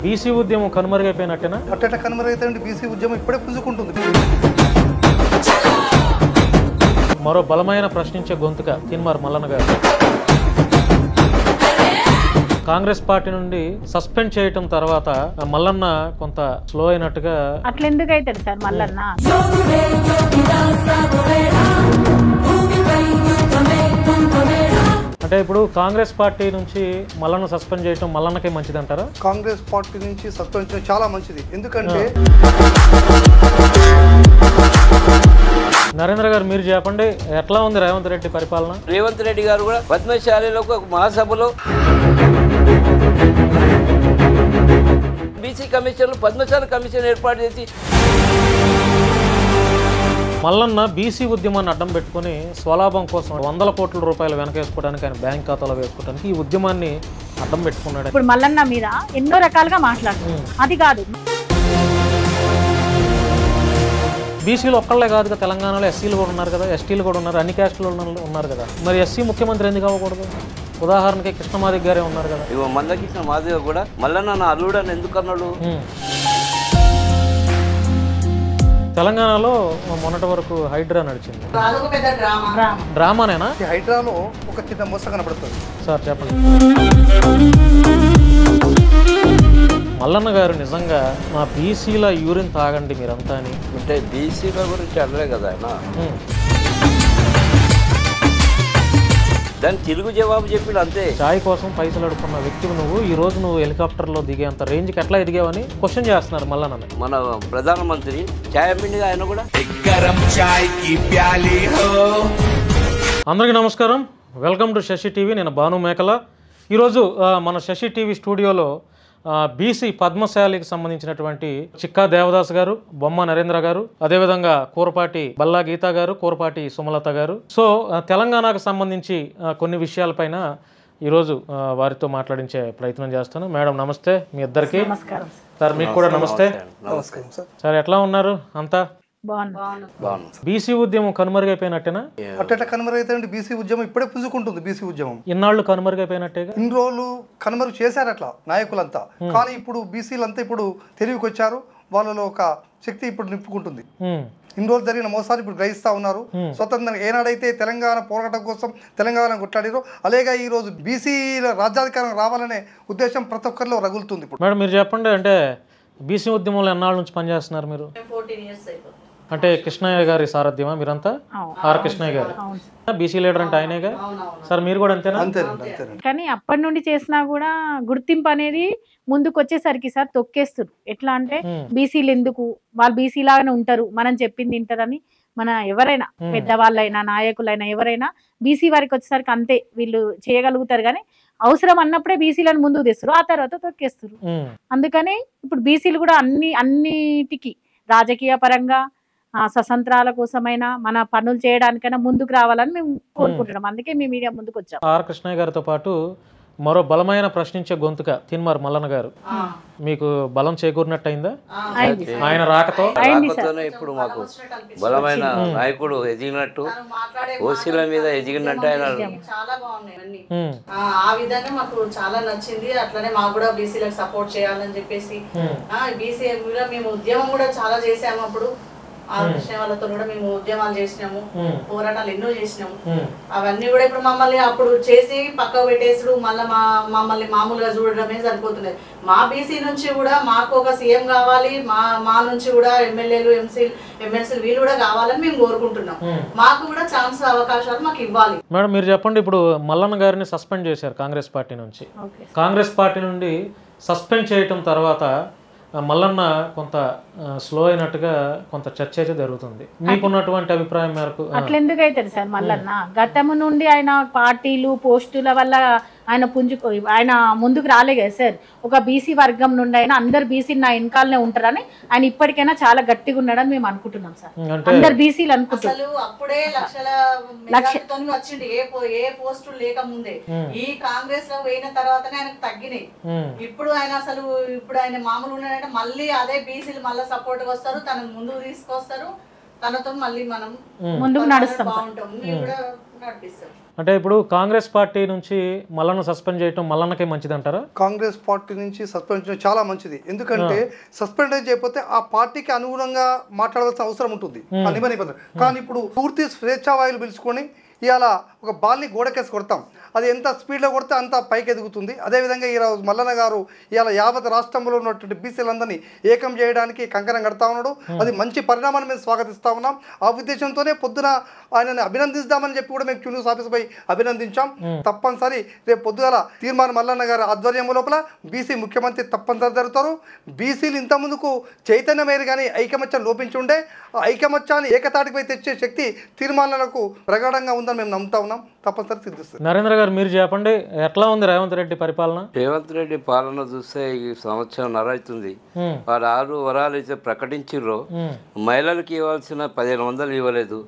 BC ఉద్యమం కనుమరుగైపోయినట్టేనా? అట్టట కనుమరుగైతే BC ఉద్యమం ఇప్పుడే పుంజుకుంటుంది. మరో బలమైన ప్రశ్నించే గొంతుగా తీన్మార్ మల్లన్న గారు కాంగ్రెస్ పార్టీ నుండి సస్పెండ్ చేయటం తర్వాత మల్లన్న కొంత స్లో అయినట్టుగా. అట్లా ఎందుకు అవుతాడు సార్ మల్లన్న? అంటే ఇప్పుడు కాంగ్రెస్ పార్టీ నుంచి మల్లన్న సస్పెండ్ చేయటం మల్లన్నకే మంచిది అంటారా? కాంగ్రెస్ పార్టీ నుంచి సస్పెండ్ చేయడం చాలా మంచిది. ఎందుకంటే నరేంద్ర గారు మీరు చెప్పండి, ఎట్లా ఉంది రేవంత్ రెడ్డి పరిపాలన? రేవంత్ రెడ్డి గారు కూడా పద్మశాలిలకు ఒక మహాసభలో బీసీ కమిషన్లు పద్మశాలి కమిషన్ ఏర్పాటు చేసి మల్లన్న బీసీ ఉద్యమాన్ని అడ్డం పెట్టుకుని స్వలాభం కోసం వందల కోట్ల రూపాయలు వెనకేసుకోవడానికి, ఆయన బ్యాంక్ ఖాతాలో వేసుకోవడానికి ఈ ఉద్యమాన్ని అడ్డం పెట్టుకున్నాడు. ఇప్పుడు మల్లన్న మీద ఎన్నో రకాలుగా మాట్లాడుతుంది. అది కాదు, బీసీలు ఒక్కళ్ళే కాదుగా, తెలంగాణలో ఎస్సీలు కూడా ఉన్నారు కదా, ఎస్టీలు కూడా ఉన్నారు, అన్ని క్యాస్టులు ఉన్నారు కదా. మరి ఎస్సీ ముఖ్యమంత్రి ఎందుకు అవ్వకూడదు? ఉదాహరణకి కృష్ణమాదిగ గారే ఉన్నారు కదా. ఇవ్వ మందకృష్ణ మాదిగ కూడా మల్లన్న నా అల్లుడు అని ఎందుకు అన్నాడు? తెలంగాణలో మొన్నటి వరకు హైడ్రా నడిచింది. డ్రామానేనా? హైడ్రాలో ఒక చిన్న మోస కనపడుతుంది సార్ చెప్పండి. మల్లన్న గారు నిజంగా మా బీసీల యూరిన్ తాగండి మీరంతా అని అంటే బీసీల గురించి అనలే కదా ఆయన. దాని తెలుగు జవాబు చెప్పిడు అంతే. చాయ్ కోసం పైసలు అడుక్కున్న వ్యక్తివి నువ్వు ఈ రోజు నువ్వు హెలికాప్టర్లో దిగేంత రేంజ్కి ఎట్లా ఎదిగావని క్వశ్చన్ చేస్తున్నారు మల్లన్న. మన ప్రధానమంత్రి ఛాయ్ అమ్మిండిగా ఆయన కూడా. అందరికీ నమస్కారం, వెల్కమ్ టు శశి టీవీ. నేను భాను మేకల. ఈరోజు మన శశి టీవీ స్టూడియోలో బీసీ పద్మశాలికి సంబంధించినటువంటి చిక్కా దేవదాస్ గారు, బొమ్మ నరేంద్ర గారు, అదేవిధంగా కూరపాటి బల్లా గీత గారు, కూరపాటి సుమలత గారు. సో తెలంగాణకు సంబంధించి కొన్ని విషయాలపైన ఈరోజు వారితో మాట్లాడించే ప్రయత్నం చేస్తాను. మేడం నమస్తే మీ ఇద్దరికి. సార్ మీకు కూడా నమస్తే. నమస్కారం సార్. సార్ ఎట్లా ఉన్నారు? అంతా బీసీ ఉద్యమం కనుమరుగైపోయినట్టేనా? అట్టట కనుమరుగైతే బీసీ ఉద్యమం ఇప్పుడే పుంజుకుంటుంది. బీసీ ఉద్యమం ఇన్నాళ్ళు కనుమరుగైపోయినట్టేగా. ఇన్ని రోజులు కనుమరుగు చేశారు అట్లా నాయకులంతా. కానీ ఇప్పుడు బీసీలంతా ఇప్పుడు తెలివికి వచ్చారు. వాళ్ళలో ఒక శక్తి ఇప్పుడు నింపుకుంటుంది. ఇన్ని రోజులు జరిగిన మోసాలు ఇప్పుడు గ్రహిస్తా ఉన్నారు. స్వతంత్రంగా ఏనాడైతే తెలంగాణ పోరాటం కోసం తెలంగాణ కొట్లాడారో అలాగే ఈ రోజు బీసీల రాజ్యాధికారం రావాలనే ఉద్దేశం ప్రతి ఒక్కరిలో రగులుతుంది. ఇప్పుడు మేడం మీరు చెప్పండి, అంటే బీసీ ఉద్యమంలో ఎన్నాళ్ళ నుంచి పనిచేస్తున్నారు మీరు? 14 years అయిపోయింది. అంటే కృష్ణయ్య గారి సారథ్యమా మీరంతా? ఆర్ కృష్ణయ్య గారు బీసీ లీడర్ అంటే ఆయనేగా. సార్ మీరు కూడా అంతేనా? అంతేనండి. కానీ అప్పటి నుండి చేసినా కూడా గుర్తింపు అనేది ముందుకు వచ్చేసరికి సార్ తొక్కేస్తారు. ఎట్లా అంటే బీసీలు ఎందుకు, వాళ్ళు బీసీ లాగానే ఉంటారు, మనం చెప్పింది వింటారని మన ఎవరైనా పెద్దవాళ్ళైనా నాయకులైనా ఎవరైనా బీసీ వారికి వచ్చేసరికి అంతే వీళ్ళు చేయగలుగుతారు. కానీ అవసరం అన్నప్పుడే బీసీలను ముందుకు తెస్తారు, ఆ తర్వాత తొక్కేస్తారు. అందుకని ఇప్పుడు బీసీలు కూడా అన్నిటికీ రాజకీయ పరంగా స్వతంత్రాల కోసమైనా మన పనులు చేయడానికైనా ముందుకు రావాలని మేము కోరుకుంటున్నాం. అందుకే మీ మీడియా ముందుకు వచ్చాం. ఆర్ కృష్ణయ్య గారితో పాటు మరో బలమైన ప్రశ్నించే గొంతుగా తీన్మార్ మల్లన్న గారు మీకు బలం చేకూరినట్టు అయిందా? ఆయన రాకతోనే ఇప్పుడు మాకు బలమైన నాయకుడు ఎదిగినట్టు, ఓసీల మీద ఎదిగినట్టు ఆయన చాలా బాగున్నాయి. ఆ విధంగా మాకు చాలా నచ్చింది. అట్లనే మాకు కూడా బీసీలకు సపోర్ట్ చేయాలని చెప్పేసి బీసీ మేము ఉద్యమం కూడా చాలా చేసాము. అప్పుడు ఆ కృష్ణ వాళ్ళతో కూడా మేము ఉద్యమాలు చేసినాము, పోరాటాలు ఎన్నో చేసినాము. అవన్నీ కూడా ఇప్పుడు మమ్మల్ని అప్పుడు చేసి పక్కకు పెట్టేసుడు, మమ్మల్ని మామూలుగా చూడడమే సరిపోతున్నది. మా బీసీ నుంచి కూడా మాకు ఒక సీఎం కావాలి, మా నుంచి కూడా ఎమ్మెల్యేలు ఎమ్మెల్సీలు వీళ్ళు కూడా కావాలని మేము కోరుకుంటున్నాం. మాకు కూడా ఛాన్స్ అవకాశాలు మాకు ఇవ్వాలి. మేడం మీరు చెప్పండి, ఇప్పుడు మల్లన్న గారిని సస్పెండ్ చేశారు కాంగ్రెస్ పార్టీ నుంచి. కాంగ్రెస్ పార్టీ నుండి సస్పెండ్ చేయటం తర్వాత మల్లన్న కొంత స్లో అయినట్టుగా కొంత చర్చ అయితే జరుగుతుంది. మీకున్నటువంటి అభిప్రాయం మేరకు అట్లా ఎందుకు అవుతాడు సార్ మల్లన్న? గతము నుండి ఆయన పార్టీలు పోస్టుల వల్ల ఆయన ఆయన ముందుకు రాలే కదా సార్. ఒక బీసీ వర్గం నుండి అయినా అందరు బీసీ నా వెనకాలనే ఉంటారని ఆయన ఇప్పటికైనా చాలా గట్టిగా ఉన్నాడని మేము అనుకుంటున్నాం సార్. అందరు బీసీలు అనుకుంటున్నారు. అప్పుడే లక్షల వచ్చింది ఏ పోస్టులు లేకముందే. ఈ కాంగ్రెస్ లో పోయిన తర్వాతనే ఆయనకు తగ్గినాయి. ఇప్పుడు ఆయన మామూలు ఉన్నాడంటే మళ్ళీ అదే బీసీలు మళ్ళీ సపోర్ట్ వస్తారు, తనను ముందుకు తీసుకొస్తారు, తనతో మళ్ళీ మనం ముందుకు నడుస్తాం, బాగుంటాం, మీరు కూడా నడిపిస్తారు. అంటే ఇప్పుడు కాంగ్రెస్ పార్టీ నుంచి మల్లన్న సస్పెండ్ చేయటం మల్లన్నకే మంచిది అంటారా? కాంగ్రెస్ పార్టీ నుంచి సస్పెండ్ చేయడం చాలా మంచిది. ఎందుకంటే సస్పెండ్ చేయకపోతే ఆ పార్టీకి అనుగుణంగా మాట్లాడాల్సిన అవసరం ఉంటుంది, ఆ నిబంధన. కానీ ఇప్పుడు పూర్తి స్వేచ్ఛావాయులు పిలుచుకొని ఇవాళ ఒక బాల్ని గోడకేసి కొడతాం, అది ఎంత స్పీడ్లో కొడితే అంత పైకి ఎదుగుతుంది. అదేవిధంగా ఈరోజు మల్లన్న గారు ఇవాళ యావత్ రాష్ట్రంలో ఉన్నటువంటి బీసీలందరినీ ఏకం చేయడానికి కంకణం కడతా ఉన్నాడు. అది మంచి పరిణామాన్ని మేము స్వాగతిస్తూ ఉన్నాం. ఆ ఉద్దేశంతోనే పొద్దున ఆయనని అభినందిస్తామని చెప్పి కూడా మేము క్యూన్యూస్ ఆఫీస్ పై అభినందించాం. తప్పనిసరి రేపు పొద్దుగల తీర్మానం మల్లన్న గారి ఆధ్వర్యం లోపల బీసీ ముఖ్యమంత్రి తప్పనిసరి జరుగుతారు. బీసీలు ఇంత ముందుకు చైతన్యమేరు కానీ ఐకమత్యం లోపించి ఉండే, ఆ ఐకమత్యాన్ని ఏకతాటిపై తెచ్చే శక్తి తీర్మానాలకు ప్రగాఢంగా ఉందని మేము నమ్ముతా ఉన్నాం. తప్పనిసరి సిద్ధిస్తుంది. నరేంద్ర గారు మీరు చెప్పండి, ఎట్లా ఉంది రేవంత్ రెడ్డి పరిపాలన? రేవంత్ రెడ్డి పాలన చూస్తే ఈ సంవత్సరం అవుతుంది. వారు 6 వరాలు అయితే ప్రకటించిర్రో మహిళలకు ఇవ్వాల్సిన 1500 ఇవ్వలేదు.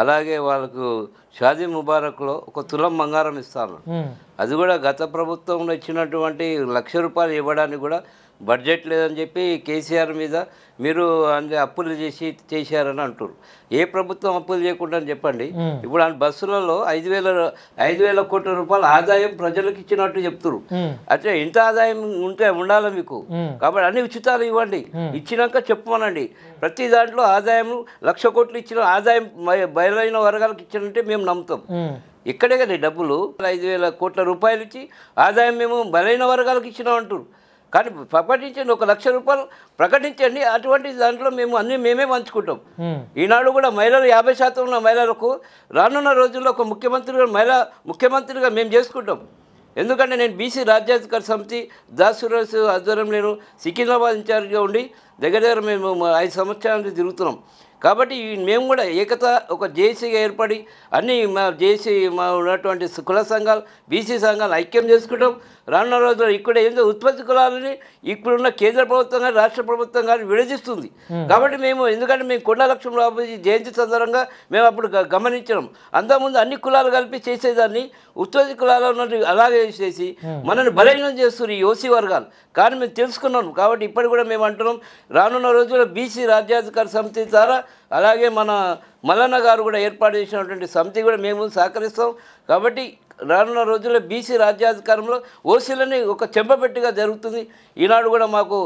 అలాగే వాళ్ళకు షాదీ ముబారక్లో 1 తులం బంగారం ఇస్తాను. అది కూడా గత ప్రభుత్వంలో ఇచ్చినటువంటి ₹1,00,000 ఇవ్వడానికి కూడా బడ్జెట్ లేదని చెప్పి కేసీఆర్ మీద మీరు అంటే అప్పులు చేశారని అంటారు. ఏ ప్రభుత్వం అప్పులు చేయకుండా చెప్పండి. ఇప్పుడు ఆ బస్సులలో 5,000 కోట్ల రూపాయల ఆదాయం ప్రజలకు ఇచ్చినట్టు చెప్తారు. అంటే ఇంత ఆదాయం ఉండాలి మీకు, కాబట్టి అన్ని ఉచితాలు ఇవ్వండి. ఇచ్చినాక చెప్పమనండి. ప్రతి దాంట్లో ఆదాయం 1,00,000 కోట్లు ఇచ్చిన ఆదాయం బయలైన వర్గాలకు ఇచ్చినంటే మేము నమ్ముతాం. ఇక్కడే కదా డబ్బులు 5,000 కోట్ల రూపాయలు ఇచ్చి ఆదాయం మేము బలైన వర్గాలకు ఇచ్చినాం అంటారు. కానీ ప్రకటించండి, 1,00,000 ప్రకటించండి. అటువంటి దాంట్లో మేమే పంచుకుంటాం. ఈనాడు కూడా మహిళలు 50% ఉన్న మహిళలకు రానున్న రోజుల్లో ఒక ముఖ్యమంత్రిగా మేము చేసుకుంటాం. ఎందుకంటే నేను బీసీ రాజ్యాధికార సమితి దాసురాసు ఆధ్వర్యం నేను సికింద్రాబాద్ ఇన్ఛార్జ్గా ఉండి దగ్గర మేము 5 సంవత్సరాల నుంచి తిరుగుతున్నాం. కాబట్టి మేము కూడా ఏకత ఒక జేసీగా ఏర్పడి అన్ని మా జేసీ మా ఉన్నటువంటి కుల సంఘాలు బీసీ సంఘాలు ఐక్యం చేసుకుంటాం. రానున్న రోజుల్లో ఇక్కడ ఏంటో ఉత్పత్తి కులాలని ఇప్పుడున్న కేంద్ర ప్రభుత్వం కానీ రాష్ట్ర ప్రభుత్వం కానీ విడదీస్తుంది. కాబట్టి ఎందుకంటే మేము కొండా లక్ష్మణరావు జయంతి సందర్భంగా మేము అప్పుడు గమనించినాం. అంతకుముందు అన్ని కులాలు కలిపి చేసేదాన్ని ఉత్పత్తి కులాలు ఉన్నట్టు అలాగే చేసి మనల్ని బలహీనం చేస్తున్నారు ఈ ఓసీ వర్గాలు. కానీ మేము తెలుసుకున్నాం. కాబట్టి ఇప్పటికి కూడా మేము అంటున్నాం, రానున్న రోజుల్లో బీసీ రాజ్యాధికార సమితి ద్వారా అలాగే మన మల్లన్న గారు కూడా ఏర్పాటు చేసినటువంటి సమితి కూడా మేము సహకరిస్తాం. కాబట్టి రానున్న రోజుల్లో బీసీ రాజ్యాధికారంలో ఓసీలని ఒక చెంపపెట్టిగా జరుగుతుంది. ఈనాడు కూడా మాకు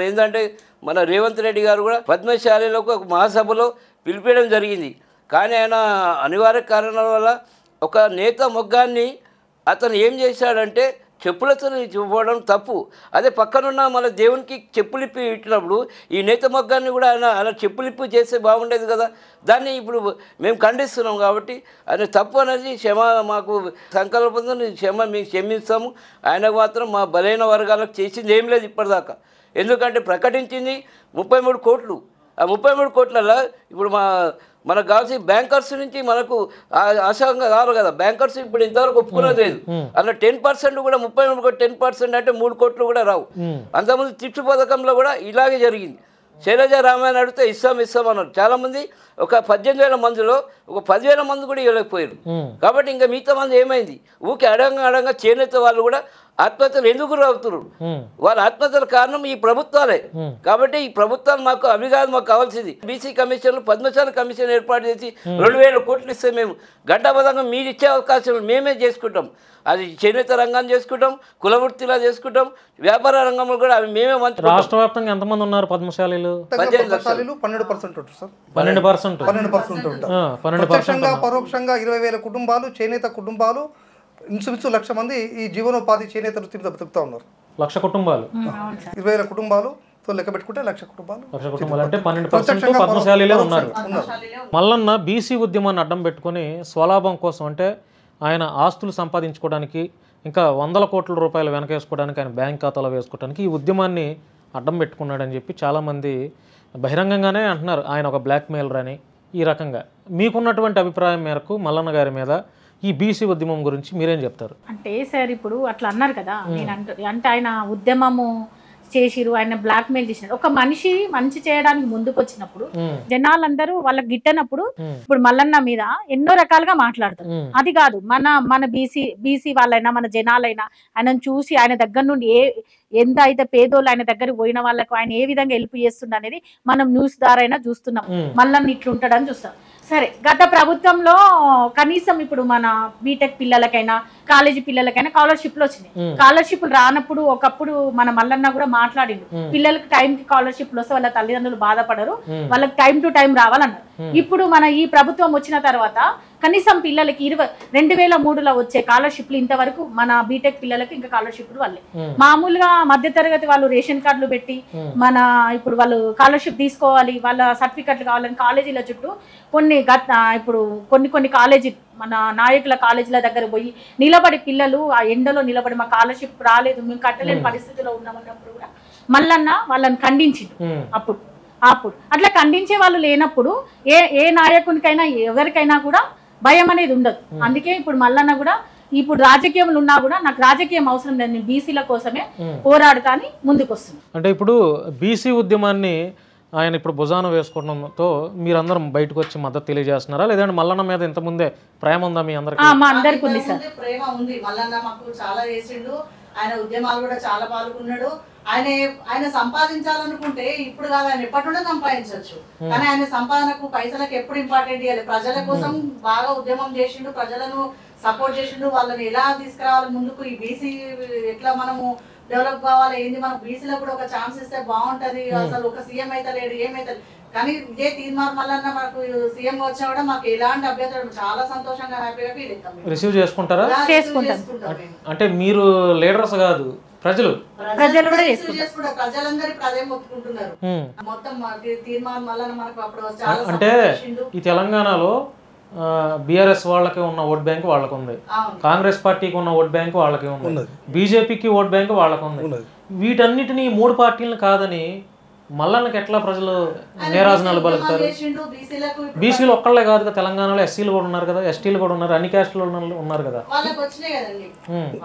ఏంటంటే మన రేవంత్ రెడ్డి గారు కూడా పద్మశాలిలోకి ఒక మహాసభలో పిలిపించడం జరిగింది. కానీ ఆయన అనివార్య కారణాల వల్ల ఒక నేత మొగ్గాన్ని అతను ఏం చేశాడంటే చెప్పులతో ఇవ్వడం తప్పు. అదే పక్కనున్న మన దేవునికి చెప్పులిప్పి ఇచ్చినప్పుడు ఈ నేత మొగ్గాన్ని కూడా ఆయన చెప్పులిప్పి చేస్తే బాగుండేది కదా. దాన్ని ఇప్పుడు మేము ఖండిస్తున్నాం. కాబట్టి ఆయన తప్పు అనేది మాకు సంకల్పంతో మేము క్షమిస్తాము. ఆయనకు మాత్రం మా బలైన వర్గాలకు చేసింది ఏం లేదు ఇప్పటిదాకా. ఎందుకంటే ప్రకటించింది 33 కోట్లు. ఆ 33 కోట్లలో ఇప్పుడు మనకు కావాల్సిన బ్యాంకర్స్ నుంచి మనకు ఆశాంగా కావాలి కదా. బ్యాంకర్స్ ఇప్పుడు ఇంతవరకు ఒప్పుకునేది లేదు. అలా 10% కూడా 33 10% అంటే 3 కోట్లు కూడా రావు. అంతకుముందు చిప్స్ పథకంలో కూడా ఇలాగే జరిగింది. శైలజ రామాయణ అడిగితే ఇస్తాం అన్నారు. చాలామంది ఒక 18,000 మందిలో ఒక 10,000 మంది కూడా ఇవ్వలేకపోయారు. కాబట్టి ఇంకా మిగతా మంది ఏమైంది, ఊరికి అడంగా చేనేత వాళ్ళు కూడా ఆత్మహత్యలు ఎందుకు అవుతున్నారు? వాళ్ళ ఆత్మహత్యల కారణం ఈ ప్రభుత్వాలే. కాబట్టి ఈ ప్రభుత్వాలు మాకు అవి కాదు, మాకు కావాల్సింది బీసీ కమిషన్లు పద్మశాలి కమిషన్ ఏర్పాటు చేసి 2,000 కోట్లు ఇస్తే మేము గంటాబద్ధంగా మీరు ఇచ్చే అవకాశాలు మేమే చేసుకుంటాం. అది చేనేత రంగాన్ని చేసుకుంటాం, కుల వృత్తిలా చేసుకుంటాం, వ్యాపార రంగంలో కూడా అవి మేమే మంచి. రాష్ట్ర వ్యాప్తంగా ఎంతమంది ఉన్నారు పద్మశాలీలు? 12% ఉంటుంది సార్. 12% ప్రత్యక్షంగా పరోక్షంగా 20,000 కుటుంబాలు, చేనేత కుటుంబాలు, ఇంచుమించు 1,00,000 మంది ఈ జీవనోపాధి చేనేత వృత్తిని బతుకుతా ఉన్నారు. 1,00,000 కుటుంబాలు, 20,000 కుటుంబాలు లెక్క పెట్టుకుంటే 1,00,000 కుటుంబాలు. 1,00,000 కుటుంబాలు అంటే 12% పద్మశాలీలే ఉన్నారు. మల్లన్న బీసీ ఉద్యమాన్ని అడ్డం పెట్టుకుని స్వలాభం కోసం, అంటే ఆయన ఆస్తులు సంపాదించుకోవడానికి, ఇంకా 100 కోట్ల రూపాయలు వెనకేసుకోవడానికి, ఆయన బ్యాంక్ ఖాతాలో వేసుకోవడానికి ఈ ఉద్యమాన్ని అడ్డం పెట్టుకున్నాడని చెప్పి చాలామంది బహిరంగంగానే అంటున్నారు. ఆయన ఒక బ్లాక్మెయిలర్ అని. ఈ రకంగా మీకున్నటువంటి అభిప్రాయం మేరకు మల్లన్న గారి మీద ఈ బీసీ ఉద్యమం గురించి మీరేం చెప్తారు? అంటే సార్ ఇప్పుడు అట్లా అన్నారు కదా, నేను అంటే ఆయన ఉద్యమము చేసిరు, ఆయన బ్లాక్ మెయిల్ చేసినారు. ఒక మనిషి మంచి చేయడానికి ముందుకు వచ్చినప్పుడు జనాలందరూ వాళ్ళకి గిట్టనప్పుడు ఇప్పుడు మల్లన్న మీద ఎన్నో రకాలుగా మాట్లాడతారు. అది కాదు, మన బీసీ వాళ్ళైనా మన జనాలైనా ఆయనను చూసి ఆయన దగ్గర నుండి ఎంత అయితే పేదోళ్ళు ఆయన దగ్గర పోయిన వాళ్ళకు ఆయన ఏ విధంగా హెల్ప్ చేస్తుండ అనేది మనం న్యూస్ ద్వారా అయినా చూస్తున్నాం. మళ్ళీ ఇట్లుంటాడని చూస్తాం. సరే, గత ప్రభుత్వంలో కనీసం ఇప్పుడు మన బీటెక్ పిల్లలకైనా కాలేజీ పిల్లలకైనా స్కాలర్షిప్లు వచ్చినాయి. స్కాలర్షిప్లు రానప్పుడు ఒకప్పుడు మన మల్లన్న కూడా మాట్లాడిండు, పిల్లలకి టైంకి స్కాలర్షిప్లు వస్తే వాళ్ళ తల్లిదండ్రులు బాధపడరు, వాళ్ళకి టైం టు టైం రావాలన్నారు. ఇప్పుడు మన ఈ ప్రభుత్వం వచ్చిన తర్వాత కనీసం పిల్లలకి 2003లో వచ్చే స్కాలర్షిప్లు ఇంతవరకు మన బీటెక్ పిల్లలకి ఇంకా స్కాలర్షిప్లు వాళ్ళే. మామూలుగా మధ్యతరగతి వాళ్ళు రేషన్ కార్డులు పెట్టి మన ఇప్పుడు వాళ్ళు స్కాలర్షిప్ తీసుకోవాలి, వాళ్ళ సర్టిఫికెట్లు కావాలని కాలేజీల చుట్టూ ఇప్పుడు కొన్ని కాలేజీ మన నాయకుల కాలేజీల దగ్గర పోయి నిలబడి పిల్లలు ఆ ఎండలో నిలబడి మా స్కాలర్షిప్ రాలేదు, మేము కట్టలేని పరిస్థితిలో ఉన్నామన్నప్పుడు కూడా మల్లన్న వాళ్ళని ఖండించిండు. అప్పుడు అట్లా ఖండించే వాళ్ళు లేనప్పుడు ఏ నాయకునికైనా ఎవరికైనా కూడా భయం అనేది ఉండదు. అందుకే ఇప్పుడు మల్లన్న కూడా ఇప్పుడు రాజకీయంలో ఉన్నా కూడా నాకు రాజకీయం అవసరం లేదు, నేను బీసీల కోసమే పోరాడుతా అని ముందుకు వస్తుంది. అంటే ఇప్పుడు బీసీ ఉద్యమాన్ని ఆయన ఇప్పుడు భుజాన వేసుకోవడంతో మీరందరం బయటకు వచ్చి మద్దతు తెలియజేస్తున్నారా, లేదంటే మల్లన్న మీద ఇంతకుముందే ప్రేమ ఉందా మీ అందరికి? మా అందరికి ఉంది సార్, ప్రేమ ఉంది. మల్లన్న మాకు చాలా చేసిండు, ఆయన ఉద్యమాలు కూడా చాలా పాల్గొన్నాడు. ఆయన సంపాదించాలనుకుంటే ఇప్పుడు కాదు, ఆయన ఎప్పటి నుండో సంపాదించవచ్చు. కానీ ఆయన సంపాదనకు పైసలకు ఎప్పుడు ఇంపార్టెంట్ ఇవ్వాలి. ప్రజల కోసం బాగా ఉద్యమం చేసిండు, ప్రజలను సపోర్ట్ చేసిండు. వాళ్ళని ఎలా తీసుకురావాలి ముందుకు, ఈ బీసీ ఎట్లా మనము డెవలప్ కావాలి ఏంది, మనకు బీసీలో కూడా ఒక ఛాన్స్ ఇస్తే బాగుంటది. అసలు ఒక సీఎం అయితే లేడు, ఏమైతే. కానీ ఇదే తీర్మార్ మల్లన్న మనకు సీఎం వచ్చినా కూడా మాకు ఎలాంటి అభ్యంతరం, చాలా సంతోషంగా హ్యాపీగా ఫీల్ అవుతాం. రిసీవ్ చేసుకుంటారా? చేసుకుంటాం. అంటే మీరు లీడర్స్ కాదు, ప్రజలు కూడా చేసుకుంటారు. ప్రజలందరూ ఇప్పుడు అదే మొత్తుకుంటున్నారు. మొత్తం తీర్మార్ మల్లన్న మనకు అప్పుడు చాలా అంటే ఈ తెలంగాణలో బీఆర్ఎస్ వాళ్ళకి ఉన్న ఓట్ బ్యాంక్ వాళ్ళకు ఉంది, కాంగ్రెస్ పార్టీకి ఉన్న ఓట్ బ్యాంక్ వాళ్ళకి ఉంది, బీజేపీకి ఓట్ బ్యాంక్ వాళ్ళకు ఉంది. వీటన్నిటిని 3 పార్టీలను కాదని మల్లన్నకి ఎట్లా ప్రజలు నేరాజనాలు పలుకుతారు? బీసీలు ఒక్కళ్ళే కాదు కదా, తెలంగాణలో ఎస్సీలు కూడా ఉన్నారు కదా, ఎస్టీలు కూడా ఉన్నారు, అన్ని క్యాస్టులు ఉన్నారు కదా. వాళ్ళకి వచ్చినాయి కదండి,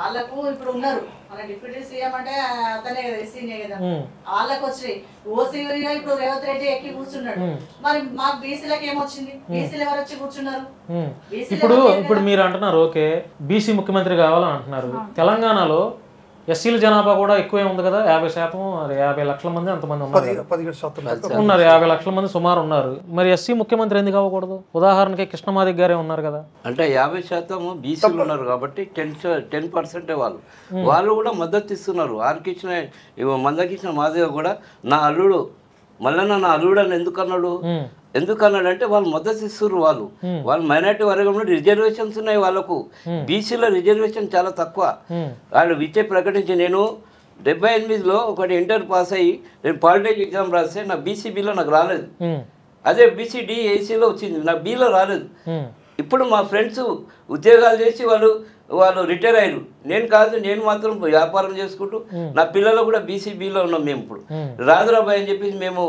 వాళ్ళకు ఇప్పుడు ఉన్నారు. మన డిప్యూటీ సీఎం అంటే అతనే కదా, ఎస్సీనే కదా, వాళ్ళకి వచ్చినాయి. ఓసీగా ఇప్పుడు రేవంత్ రెడ్డి ఎక్కి కూర్చున్నాడు. మరి మాకు బీసీలకు ఏమొచ్చింది? బీసీలు ఎవరు వచ్చి కూర్చున్నారు? ఇప్పుడు మీరు అంటున్నారు ఓకే బీసీ ముఖ్యమంత్రి కావాలని అంటున్నారు. తెలంగాణలో ఎస్సీల జనాభా కూడా ఎక్కువే ఉంది కదా, 50%, 50 లక్షల మంది అంతమంది ఉన్నారు, 50 లక్షల మంది సుమారు ఉన్నారు. మరి ఎస్సీ ముఖ్యమంత్రి ఎందుకు అవ్వకూడదు? ఉదాహరణకి కృష్ణమాదిక్ గారే ఉన్నారు కదా. అంటే 50% బీసీలు ఉన్నారు కాబట్టి 10% వాళ్ళు కూడా మద్దతు ఇస్తున్నారు. మందకృష్ణ మాదిగ కూడా నా అల్లుడు మల్లన్న నా అల్లుడు అని ఎందుకన్నాడు అంటే వాళ్ళు మద్దతు ఇస్తున్నారు. వాళ్ళు మైనార్టీ వర్గంలో రిజర్వేషన్స్ ఉన్నాయి, వాళ్ళకు బీసీలో రిజర్వేషన్ చాలా తక్కువ. వాళ్ళు విచ్చే ప్రకటించి నేను 78లో ఒకటి ఇంటర్ పాస్ అయ్యి నేను పాలిటెక్నిక్ ఎగ్జామ్ రాస్తే నా బీసీబీలో నాకు రాలేదు, అదే బీసీడీ ఏసీలో వచ్చింది, నాకు బీలో రాలేదు. ఇప్పుడు మా ఫ్రెండ్స్ ఉద్యోగాలు చేసి వాళ్ళు రిటైర్ అయ్యారు, నేను కాదు, నేను మాత్రం వ్యాపారం చేసుకుంటూ నా పిల్లలు కూడా బీసీబీలో ఉన్నాం. మేము ఇప్పుడు రాదురాబాయ్ అని చెప్పేసి మేము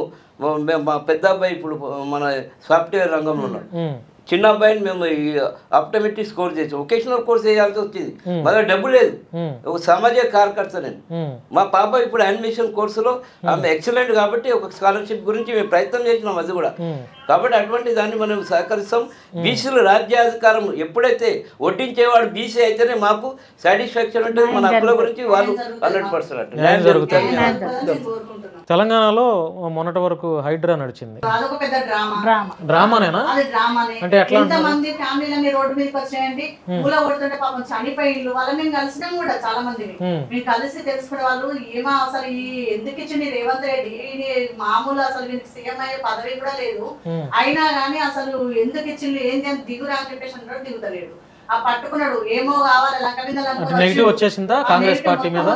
మా పెద్ద అబ్బాయి ఇప్పుడు మన సాఫ్ట్వేర్ రంగంలో ఉన్నాడు, చిన్న అబ్బాయిని మేము ఆప్టోమెట్రిక్ కోర్స్ చేసాం, వొకేషనల్ కోర్స్ చేయాల్సి వచ్చింది, మళ్ళీ డబ్బు లేదు, ఒక సామాజిక కార్యకర్త నేను. మా పాప ఇప్పుడు యానిమేషన్ కోర్సులో ఆమె ఎక్సలెంట్ కాబట్టి ఒక స్కాలర్షిప్ గురించి మేము ప్రయత్నం చేసినాం, అది కూడా. కాబట్టి అటువంటి దాన్ని మనం సహకరిస్తాం. బీసీలు రాజ్యాధికారం ఎప్పుడైతే వడ్డించేవాడు బీసీ అయితేనే మాకు సాటిస్ఫాక్షన్ ఉంటుంది, మన హక్కుల గురించి వాళ్ళు 100% న్యాయం జరుగుతుంది. తెలంగాణలో మొన్నటి వరకు హైడ్రా నడిచింది, డ్రామానేనా? అంటే ఎట్లా మంది ఫ్యామిలీలన్నీ రోడ్డు మీదకి వచ్చాయండి, పూల కొడుతుంటే పాపం చనిపోయిండ్రు. వాళ్ళని మేము కలిసినాం కూడా చాలా మందిని, మేము కలిసి తెలుసుకునే వాళ్ళు ఏమో అసలు ఈ ఎందుకు ఇచ్చింది రేవంత్ రెడ్డి, మామూలు అసలు వీరికి సీఎం అయ్యే పదవి కూడా లేదు, అయినా కానీ అసలు ఎందుకు ఇచ్చింది ఏంటి అని దిగురా అని చెప్పేసి అన్నాడు, దిగుతలేడు. ఆ పట్టుకున్నాడు ఏమో కావాలి నెగిటివ్ వచ్చేసిందా కాంగ్రెస్ పార్టీ మీద?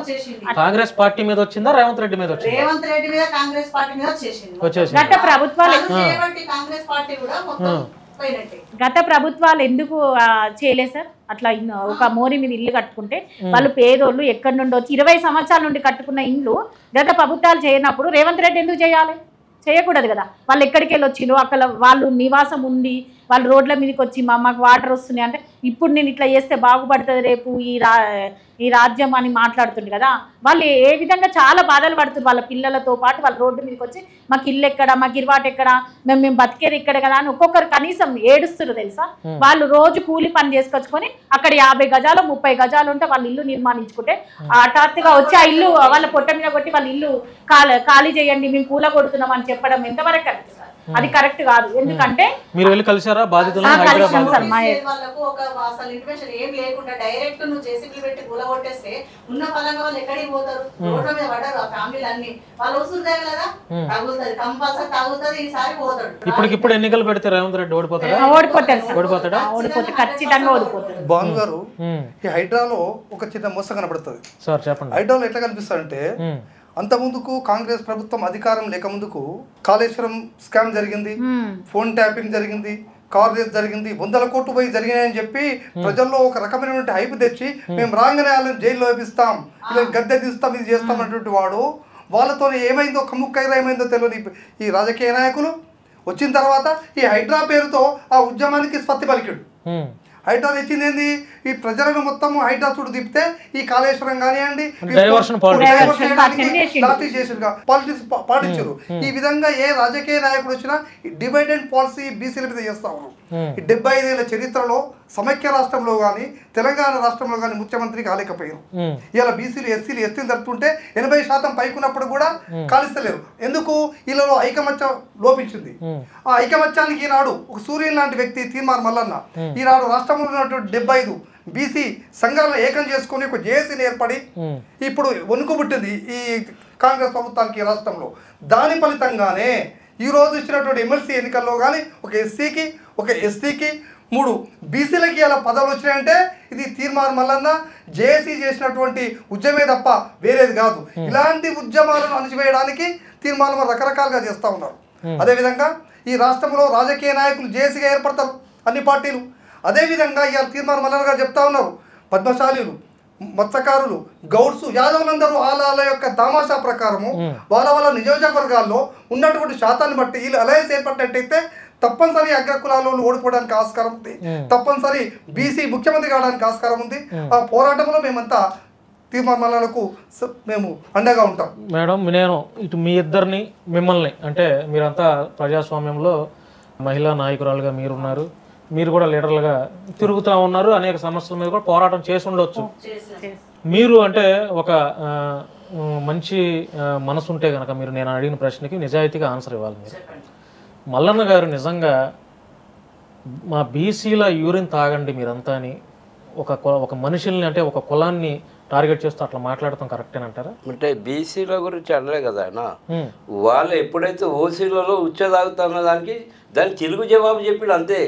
కాంగ్రెస్ పార్టీ మీద వచ్చిందా రేవంత్ రెడ్డి మీద వచ్చిందా? రేవంత్ రెడ్డి మీద కాంగ్రెస్ పార్టీ మీద వచ్చేసింది. కాంగ్రెస్ పార్టీ కూడా మొత్తం గత ప్రభుత్వాలు ఎందుకు చేయలేదు సార్? అట్లా ఒక మోరి మీద ఇల్లు కట్టుకుంటే వాళ్ళు పేదోళ్ళు ఎక్కడి నుండి వచ్చి 20 సంవత్సరాల నుండి కట్టుకున్న ఇల్లు గత ప్రభుత్వాలు చేయనప్పుడు రేవంత్ రెడ్డి ఎందుకు చేయాలి? చేయకూడదు కదా. వాళ్ళు ఎక్కడికి వెళ్ళి వచ్చిండ్రు, అక్కడ వాళ్ళు నివాసం ఉండి వాళ్ళు రోడ్ల మీదకి వచ్చి మాకు వాటర్ వస్తున్నాయి అంటే ఇప్పుడు నేను ఇట్లా చేస్తే బాగుపడుతుంది రేపు ఈ రాజ్యం అని మాట్లాడుతుంది కదా. వాళ్ళు ఏ విధంగా చాలా బాధలు పడుతుంది వాళ్ళ పిల్లలతో పాటు. వాళ్ళు రోడ్డు మీదకి వచ్చి మాకు ఇల్లు ఎక్కడ, మాకు ఇరువాటు ఎక్కడ, మేము బతికేది ఇక్కడ కదా అని ఒక్కొక్కరు కనీసం ఏడుస్తారు తెలుసా. వాళ్ళు రోజు కూలి పని చేసుకొచ్చుకొని అక్కడ 50 గజాలు 30 గజాలు ఉంటే వాళ్ళు ఇల్లు నిర్మాణించుకుంటే హఠాత్తుగా వచ్చి ఆ ఇల్లు వాళ్ళ పొట్ట మీద కొట్టి వాళ్ళ ఇల్లు ఖాళీ చేయండి మేము కూల కొడుతున్నాం అని చెప్పడం ఎంతవరకు కరెక్ట్ సార్? అది కరెక్ట్ కాదు. ఎందుకంటే మీరు వెళ్ళి కలిసారా బాధితులు? వాళ్ళకు ఒక అసలు ఇన్ఫర్మేషన్ ఏం లేకుండా డైరెక్ట్ నువ్వు జేసీబీ పెట్టి కూలగొట్టేస్తే ఉన్న ఫలంగా వాళ్ళు ఎక్కడికి పోతారు? రోడ్ల మీద పడ్డారు ఆ ఫ్యామిలీలు అన్ని. వాళ్ళు వసూలు కదా, తగులుతుంది, కంపల్సరీ తగులుతుంది, ఈసారి పోతాడు. ఇప్పుడు ఎన్నికలు పెడితే రేవంత్ రెడ్డి ఓడిపోతాడా? ఓడిపోతాడా? ఖచ్చితంగా ఓడిపోతాడు. భాను గారు, ఈ హైడ్రాలో ఒక చిన్న మోసం కనబడుతుంది సార్. చెప్పండి. హైడ్రాలో ఎట్లా కనిపిస్తారంటే అంత ముందుకు కాంగ్రెస్ ప్రభుత్వం అధికారం లేక ముందుకు కాళేశ్వరం స్కామ్ జరిగింది, ఫోన్ ట్యాపింగ్ జరిగింది, కార్ రేస్ జరిగింది, 100 కోట్లు పోయి జరిగినాయని చెప్పి ప్రజల్లో ఒక రకమైనటువంటి హైప్ తెచ్చి మేము రాగానే వాళ్ళని జైల్లో వేపిస్తాం, ఇలా గద్దె తీస్తాం, ఇది చేస్తాం అన్నటువంటి వాడు వాళ్ళతో ఏమైందో కమ్ముక్కైరా ఏమైందో తెలియదు ఈ రాజకీయ నాయకులు వచ్చిన తర్వాత ఈ హైడ్రా పేరుతో ఆ ఉద్యమానికి స్వస్తి పలికాడు. హైడ్రా తెచ్చింది ఏంది? ఈ ప్రజలను మొత్తం హైడ్రా చుట్టూ తిప్పితే ఈ కాళేశ్వరం కానివ్వండి పాలిటిక్స్ పాటించారు. ఈ విధంగా ఏ రాజకీయ నాయకుడు వచ్చినా డివైడ్ అండ్ పాలసీ బీసీల మీద చేస్తా ఉన్నారు. ఈ 75 ఏళ్ల చరిత్రలో సమైక్య రాష్ట్రంలో కానీ తెలంగాణ రాష్ట్రంలో కానీ ముఖ్యమంత్రి కాలేకపోయారు. ఇలా బీసీలు ఎస్సీలు ఎస్టీలు జరుపుతుంటే 80% పైకున్నప్పుడు కూడా కాలిస్తలేరు. ఎందుకు? వీళ్ళలో ఐకమత్యం లోపించింది. ఆ ఐకమత్యానికి ఈనాడు ఒక సూర్యుని లాంటి వ్యక్తి తీర్మార్ మల్లన్న ఈనాడు రాష్ట్రంలో ఉన్నటువంటి 75 బీసీ సంఘాలను ఏకం చేసుకుని ఒక జేఏసీని ఏర్పడి ఇప్పుడు వణుకుబుట్టింది ఈ కాంగ్రెస్ ప్రభుత్వానికి రాష్ట్రంలో. దాని ఫలితంగానే ఈరోజు ఇచ్చినటువంటి ఎమ్మెల్సీ ఎన్నికల్లో కానీ ఒక ఎస్సీకి ఒక ఎస్టీకి 3 బీసీలకి ఇలా పదవులు వచ్చినాయంటే ఇది తీర్మార్ మల్లన్న జేఏసీ చేసినటువంటి ఉద్యమే తప్ప వేరేది కాదు. ఇలాంటి ఉద్యమాలను అణచివేయడానికి తీర్మానం రకరకాలుగా చేస్తూ ఉన్నారు. అదేవిధంగా ఈ రాష్ట్రంలో రాజకీయ నాయకులు జేఏసీగా ఏర్పడతారు అన్ని పార్టీలు. అదేవిధంగా ఇవాళ తీర్మార్ మల్లన్న గారు చెప్తా ఉన్నారు, పద్మశాలీలు, మత్స్యకారులు, గౌడ్స్, యాదవులందరూ వాళ్ళ యొక్క తమాషా ప్రకారము వాళ్ళ నియోజకవర్గాల్లో ఉన్నటువంటి శాతాన్ని బట్టి వీళ్ళు అలయన్స్ ఏర్పడినట్టయితే తప్పనిసరి అగ్రకులాల్లో ఓడిపోవడానికి ఆస్కారం ఉంది, తప్పనిసరి బీసీ ముఖ్యమంత్రి కావడానికి ఆస్కారం ఉంది. ఆ పోరాటంలో మేమంతా తీర్మానాలకు మేము అండగా ఉంటాం. మేడం, నేను ఇటు మీ ఇద్దరిని మిమ్మల్ని అంటే మీరంతా ప్రజాస్వామ్యంలో మహిళా నాయకురాలుగా మీరున్నారు, మీరు కూడా లీడర్లుగా తిరుగుతూ ఉన్నారు, అనేక సమస్యల మీద కూడా పోరాటం చేసి ఉండొచ్చు. మీరు అంటే ఒక మంచి మనసు ఉంటే కనుక మీరు నేను అడిగిన ప్రశ్నకి నిజాయితీగా ఆన్సర్ ఇవ్వాలి. మీరు మల్లన్న గారు నిజంగా మా బీసీల యూరిన్ తాగండి మీరంతా అని ఒక మనుషుల్ని అంటే ఒక కులాన్ని టార్గెట్ చేస్తూ అట్లా మాట్లాడటం కరెక్టేనంటారా? అంటే బీసీల గురించి అనలే కదా ఆయన. వాళ్ళు ఎప్పుడైతే ఓసీలలో ఉచ్చదాగుతున్న దానికి దాని తెలుగు జవాబు చెప్పాడు అంతే.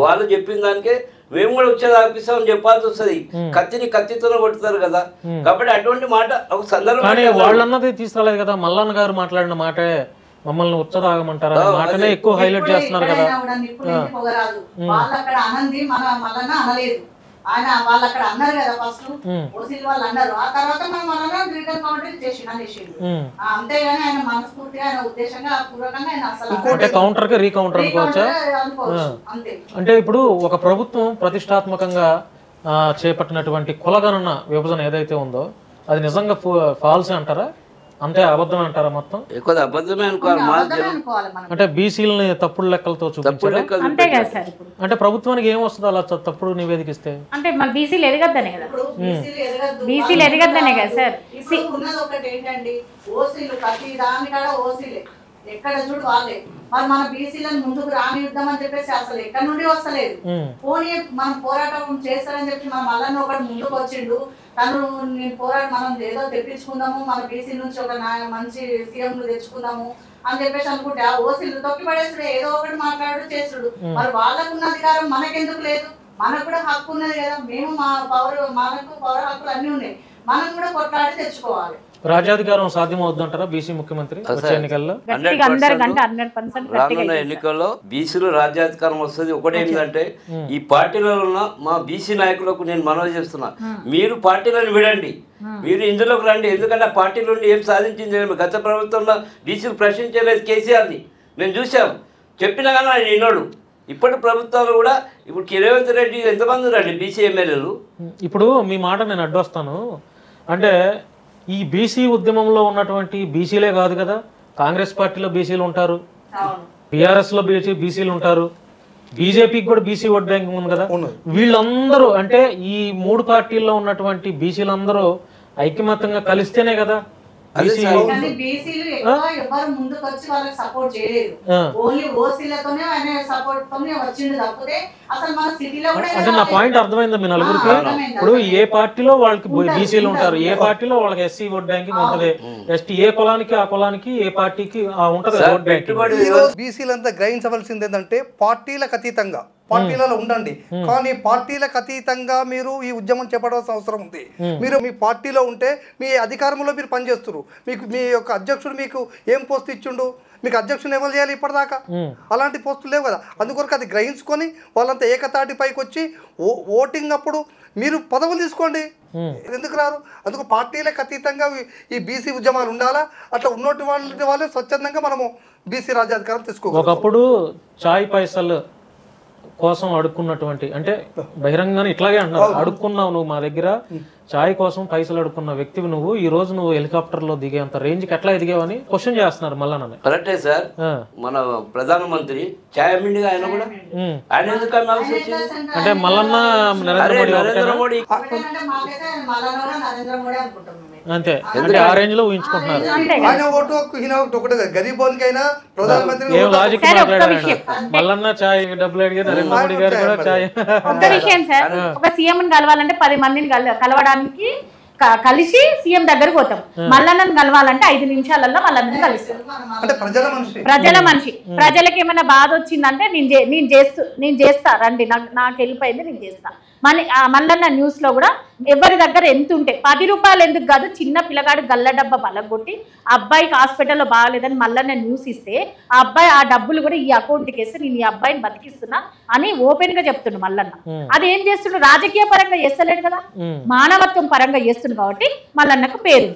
వాళ్ళు చెప్పిన దానికే మేము కూడా ఉచ్చదాగిస్తామని చెప్పాల్సి వస్తుంది. కత్తిని కత్తితోనే కొట్టుతారు కదా. కాబట్టి అటువంటి మాట ఒక సందర్భం వాళ్ళన్నది తీసుకురాలేదు కదా. మల్లన్న గారు మాట్లాడిన మాటే మమ్మల్ని ఉచ్చదాగమంటారా మాటనే ఎక్కువ హైలైట్ చేస్తున్నారు కదా. వాళ్ళు అక్కడ అనంది మన మల్లన్న అనలేదు. ఆయన వాళ్ళు అక్కడ అన్నారు కదా, ఫస్ట్ ఓసీలు వాళ్ళు అన్నారు, ఆ తర్వాత మనం రిటర్న్ కౌంటర్ చేసిండు. అంతేగాని ఆయన మనస్ఫూర్తిగా ఆయన ఉద్దేశంగా పూర్వకంగా ఆయన అసలు కౌంటర్ కి రీకౌంటర్ అనుకోవచ్చా? అంటే ఇప్పుడు ఒక ప్రభుత్వం ప్రతిష్టాత్మకంగా చేపట్టినటువంటి కులగణన విభజన ఏదైతే ఉందో అది నిజంగా ఫాల్స్ అంటారా? అంటే అబద్ధం అంటారా? మొత్తం ఎక్కువ అబద్ధమే అనుకోవాలి. అంటే బీసీలని తప్పుడు లెక్కలతో చూపించారు. అంటే ప్రభుత్వానికి ఏం వస్తుంది అలా తప్పుడు నివేదిక ఇస్తే? అంటే మన బీసీలు ఎదగద్దనే కదా, బీసీలు ఎదగద్దనే కదా సార్. ఉన్నది ఒకటి ఏంటండి, ఓసీలు ప్రతి దాని కాడ ఓసీలే, ఎక్కడ చూడు వాళ్ళే. మరి మన బీసీలను ముందుకు రానిద్దామని చెప్పేసి అసలు ఎక్కడి నుండి వస్తలేదు. పోనీ మనం పోరాటం చేస్తారని చెప్పి మన మల్లన్న ఒకటి ముందుకు వచ్చిండు. తను నేను మనం ఏదో తెప్పించుకుందాము, మన బీసీ నుంచి ఒక మంచి సీఎం తెచ్చుకుందాము అని చెప్పేసి అనుకుంటే ఆ ఓసీలు తొక్కి పడేసుడు, ఏదో ఒకటి మాట్లాడు చేసుడు. మరి వాళ్ళకున్న అధికారం మనకెందుకు లేదు? మనకు కూడా హక్కు ఉన్నది కదా. మేము మనకు పౌర హక్కులు అన్ని ఉన్నాయి, మనం కూడా కొట్లాడి తెచ్చుకోవాలి. రాజ్యాధికారం సాధ్యమవుతుందంటారా బీసీ ముఖ్యమంత్రి ఎన్నికల్లో? రానున్న ఎన్నికల్లో బీసీలు రాజ్యాధికారం వస్తుంది. ఒకటి ఏంటంటే ఈ పార్టీలలో ఉన్న మా బీసీ నాయకులకు నేను మనవి చేస్తున్నా, మీరు పార్టీలను విడండి, మీరు ఇందులోకి రండి. ఎందుకంటే ఆ పార్టీల నుండి ఏం సాధించింది? గత ప్రభుత్వంలో బీసీలు ప్రశ్నించలేదు కేసీఆర్ని, మేము చూసాం. చెప్పినా కానీ ఆయన విన్నాడు. ఇప్పటి ప్రభుత్వాలు కూడా ఇప్పుడు రేవంత్ రెడ్డి ఎంతమంది రండి బీసీ ఎమ్మెల్యేలు. ఇప్పుడు మీ మాట నేను అడ్డొస్తాను అంటే ఈ బీసీ ఉద్యమంలో ఉన్నటువంటి బీసీలే కాదు కదా, కాంగ్రెస్ పార్టీలో బీసీలు ఉంటారు, బీఆర్ఎస్లో బీసీలు ఉంటారు, బీజేపీకి కూడా బీసీ ఓట్ బ్యాంకింగ్ ఉంది కదా. వీళ్ళందరూ అంటే ఈ 3 పార్టీల్లో ఉన్నటువంటి బీసీలందరూ ఐకమత్యంగా కలిస్తేనే కదా కానీ బీసీలు ఎక్కువ ఎవరు ముందుకు వచ్చి వాళ్ళకి సపోర్ట్ చేయలేదు. ఓన్లీ ఓసీలతోనే ఆయన సపోర్ట్ తోనే వచ్చిండు తప్పితే అసలు మన సిటీలో కూడా అంటే నా పాయింట్ అర్థమైందా మీ నలుగురికి? ఇప్పుడు ఏ పార్టీలో వాళ్ళకి బీసీలు ఉంటారు, ఏ పార్టీలో వాళ్ళకి ఎస్సీ ఓట్ బ్యాంకింగ్ ఉంటది, ఎస్టీ ఏ కులానికి ఆ కులానికి ఏ పార్టీకి ఉంటది ఓట్ బ్యాంకింగ్. బీసీలంతా గ్రహించవలసింది ఏంటంటే పార్టీలకు అతీతంగా పార్టీలలో ఉండండి, కానీ పార్టీలకు అతీతంగా మీరు ఈ ఉద్యమం చేపట్టాల్సిన అవసరం ఉంది. మీరు మీ పార్టీలో ఉంటే మీ అధికారంలో మీరు పనిచేస్తున్నారు, మీకు మీ యొక్క అధ్యక్షుడు మీకు ఏం పోస్ట్ ఇచ్చిండు, మీకు అధ్యక్షుని ఎవరు చేయాలి ఇప్పటిదాకా? అలాంటి పోస్టులు లేవు కదా. అందుకొరకు అది గ్రహించుకొని వాళ్ళంతా ఏకతాటి పైకి వచ్చి ఓటింగ్ అప్పుడు మీరు పదవులు తీసుకోండి, ఎందుకు రారు? అందుకు పార్టీలకు అతీతంగా ఈ బీసీ ఉద్యమాలు ఉండాలా. అట్లా ఉన్నటువంటి వాళ్ళే స్వచ్ఛందంగా మనము బీసీ రాజ్యాధికారం తీసుకోవాలి. ఒకప్పుడు చాయ్ పైసలు కోసం అడుక్కున్నటువంటి అంటే బహిరంగానే ఇట్లాగే అంటున్నారు, అడుక్కున్నావు నువ్వు మా దగ్గర చాయ్ కోసం పైసలు అడుక్కున్న వ్యక్తివి నువ్వు, ఈ రోజు నువ్వు హెలికాప్టర్ లో దిగేంత రేంజ్ కి ఎట్లా ఎదిగావని క్వశ్చన్ చేస్తున్నారు మళ్ళా నన్ను. కరెక్టే సార్, మన ప్రధానమంత్రి ఛాయ్ మిండిగా ఆయన కూడా ఆయన ఎందుకు అమ్మాల్సి వచ్చింది అంటే మల్లన్న నరేంద్ర మోడీ నరేంద్ర మోడీ అనుకుంటాం అంతే, అంటే ఆ రేంజ్ లో ఊహించుకుంటున్నారు. ఆయన ఓటు ఒకటి గరీబోనికైనా ప్రధానమంత్రి ఏం లాజిక్ మాట్లాడారు మల్లన్న చాయ్ డబ్బులు అడిగి నరేంద్ర మోడీ గారు కూడా చాయ్. ఒక్క విషయం సార్, ఒక సీఎం కలవాలంటే 10 మందిని కలవడానికి కలిసి సీఎం దగ్గరకు పోతాం. మల్లన్నను కలవాలంటే 5 నిమిషాలలో మల్లన్నను కలుస్తాం. అంటే ప్రజల మనిషి. ప్రజలకి ఏమైనా బాధ వచ్చిందంటే నేను చేస్తా రండి, నాకు వెళ్ళిపోయింది నేను చేస్తా. మల్లన్న న్యూస్ లో కూడా ఎవరి దగ్గర ఎంత ఉంటే 10 రూపాయలు ఎందుకు కాదు, చిన్న పిల్లగాడు గల్ల డబ్బా పలగొట్టి అబ్బాయికి హాస్పిటల్లో బాగాలేదని మల్లన్న న్యూస్ ఇస్తే ఆ అబ్బాయి ఆ డబ్బులు కూడా ఈ అకౌంట్కి వేస్తే నేను ఈ అబ్బాయిని బతికిస్తున్నా అని ఓపెన్ గా చెప్తుండు మల్లన్న. అది ఏం చేస్తుండు, రాజకీయ పరంగా చేస్తలేడు కదా, మానవత్వం పరంగా చేస్తుండు కాబట్టి మల్లన్నకు పేరు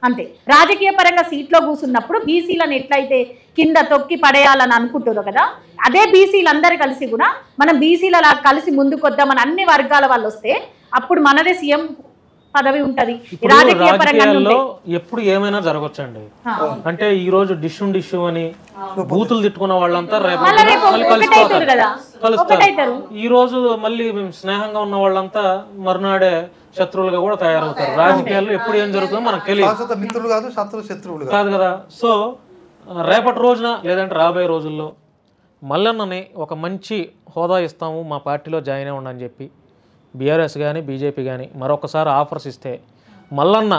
అంతే. రాజకీయ పరంగా సీట్లో కూర్చున్నప్పుడు బీసీలను ఎట్లయితే కింద తొక్కి పడేయాలని అనుకుంటారు కదా, అదే బీసీలందరూ కలిసి కూడా మనం బీసీలలా కలిసి ముందుకు వద్దామని అన్ని వర్గాల వాళ్ళు వస్తే అప్పుడు మనదే సీఎం పదవి ఉంటది. రాజకీయ పరంగా ఎప్పుడు ఏమైనా జరగొచ్చండి. అంటే ఈ రోజు డిష్ అని బూతులు తిట్టుకున్న వాళ్ళంతా రేపు కలుస్తారు. ఈ రోజు మళ్ళీ స్నేహంగా ఉన్న వాళ్ళంతా మరునాడే శత్రువులుగా కూడా తయారవుతారు. రాజకీయాల్లో ఎప్పుడు ఏం జరుగుతుందో మనకు తెలియదు, మిత్రులు కాదు శత్రువులు కాదు కదా. సో రేపటి రోజున లేదంటే రాబోయే రోజుల్లో మల్లన్నని ఒక మంచి హోదా ఇస్తాము, మా పార్టీలో జాయిన్ అవ్వండి అని చెప్పి బీఆర్ఎస్ కానీ బీజేపీ కానీ మరొకసారి ఆఫర్స్ ఇస్తే మల్లన్న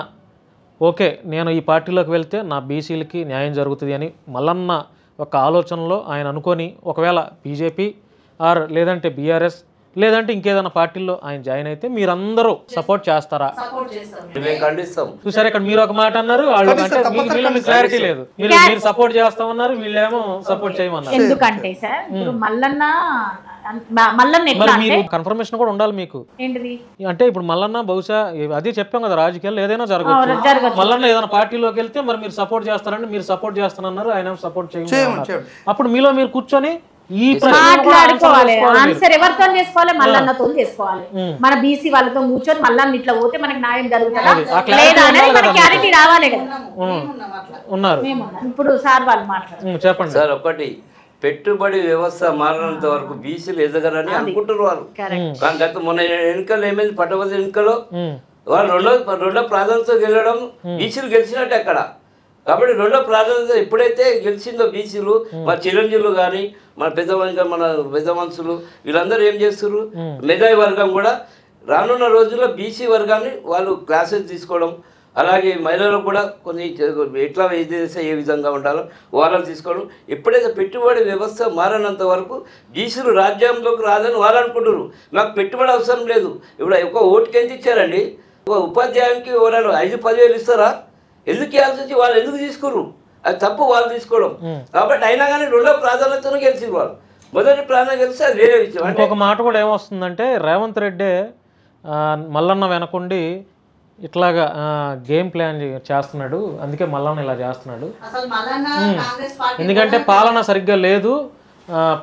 ఓకే నేను ఈ పార్టీలోకి వెళ్తే నా బీసీలకి న్యాయం జరుగుతుంది అని మల్లన్న ఒక ఆలోచనలో ఆయన అనుకొని ఒకవేళ బీజేపీ లేదంటే బీఆర్ఎస్ లేదంటే ఇంకేదైనా పార్టీల్లో ఆయన జాయిన్ అయితే మీరందరూ సపోర్ట్ చేస్తారా? చూసారు, ఇక్కడ మీరు ఒక మాట అన్నారు, వాళ్ళు అంటే క్లారిటీ లేదు, మీరు సపోర్ట్ చేస్తామన్నారు, వీళ్ళేమో సపోర్ట్ చేయమన్నారు. ఎందుకంటే సార్ మల్లన్న మీరు కన్ఫర్మేషన్ కూడా ఉండాలి మీకు. అంటే ఇప్పుడు మల్లన్న బహుశా అదే చెప్పాం కదా, రాజకీయాల్లో ఏదైనా జరగవచ్చు. మల్లన్న ఏదైనా పార్టీలోకి వెళ్తే మరి మీరు సపోర్ట్ చేస్తారంటే మీరు సపోర్ట్ చేస్తానన్నారు, ఆయన సపోర్ట్ చేయమన్నారు. అప్పుడు మీలో మీరు కూర్చొని మాట్లాడుకోవాలి, ఆన్సర్ ఎవరితో చేసుకోవాలి, మల్లన్నతో చేసుకోవాలి. మన బీసీ వాళ్ళతో కూర్చొని మల్లన్న ఇట్లా పోతే మనకి న్యాయం జరుగుతుందా లేదా అనేది మనకి క్లారిటీ రావాలి కదా. ఉన్నారు ఇప్పుడు సార్ వాళ్ళు మాట్లాడారు, చెప్పండి సార్. ఒకటి పెట్టుబడి వ్యవస్థ మారినంత వరకు బీసీలు ఎదగరని అనుకుంటున్నారు వాళ్ళు. కానీ గత మొన్న ఎన్నికలు ఏమైంది, పట్టభద్రుల ఎన్నికలో వాళ్ళు రెండో ప్రాధాన్యత గెలవడం బీసీలు గెలిచినట్టు అక్కడ. కాబట్టి రెండో ప్రాధాన్యత ఎప్పుడైతే గెలిచిందో బీసీలు, మన చిరంజీవులు కానీ మన పెద్ద మనుషులు వీళ్ళందరూ ఏం చేస్తారు, మెధావి వర్గం కూడా రానున్న రోజుల్లో బీసీ వర్గాన్ని వాళ్ళు క్లాసెస్ తీసుకోవడం, అలాగే మహిళలకు కూడా కొన్ని ఎట్లా ఏ విధంగా ఉండాలో వాళ్ళని తీసుకోవడం. ఎప్పుడైతే పెట్టుబడి వ్యవస్థ మారినంత వరకు బీసీలు రాజ్యాంగంలోకి రాదని వాళ్ళు అనుకుంటున్నారు. మాకు పెట్టుబడి అవసరం లేదు. ఇప్పుడు ఒక ఓటుకి ఎంత ఇచ్చారండి, ఒక ఉపాధ్యాయునికి ఎవరైనా 5-10 ఇస్తారా? ఎందుకు ఇవ్వాల్సి వచ్చి వాళ్ళు ఎందుకు తీసుకున్నారు? అది తప్పు వాళ్ళు తీసుకోవడం. కాబట్టి అయినా కానీ రెండో ప్రాధాన్యతను గెలిచింది వాళ్ళు. మొదటి ప్రాధాన్యత గెలిస్తే అది వేరే విషయం. ఇంకొక మాట కూడా ఏమొస్తుందంటే రేవంత్ రెడ్డి మల్లన్న వెనకుండి ఇట్లాగా గేమ్ ప్లాన్ చేస్తున్నాడు, అందుకే మల్లన్న ఇలా చేస్తున్నాడు. ఎందుకంటే పాలన సరిగ్గా లేదు,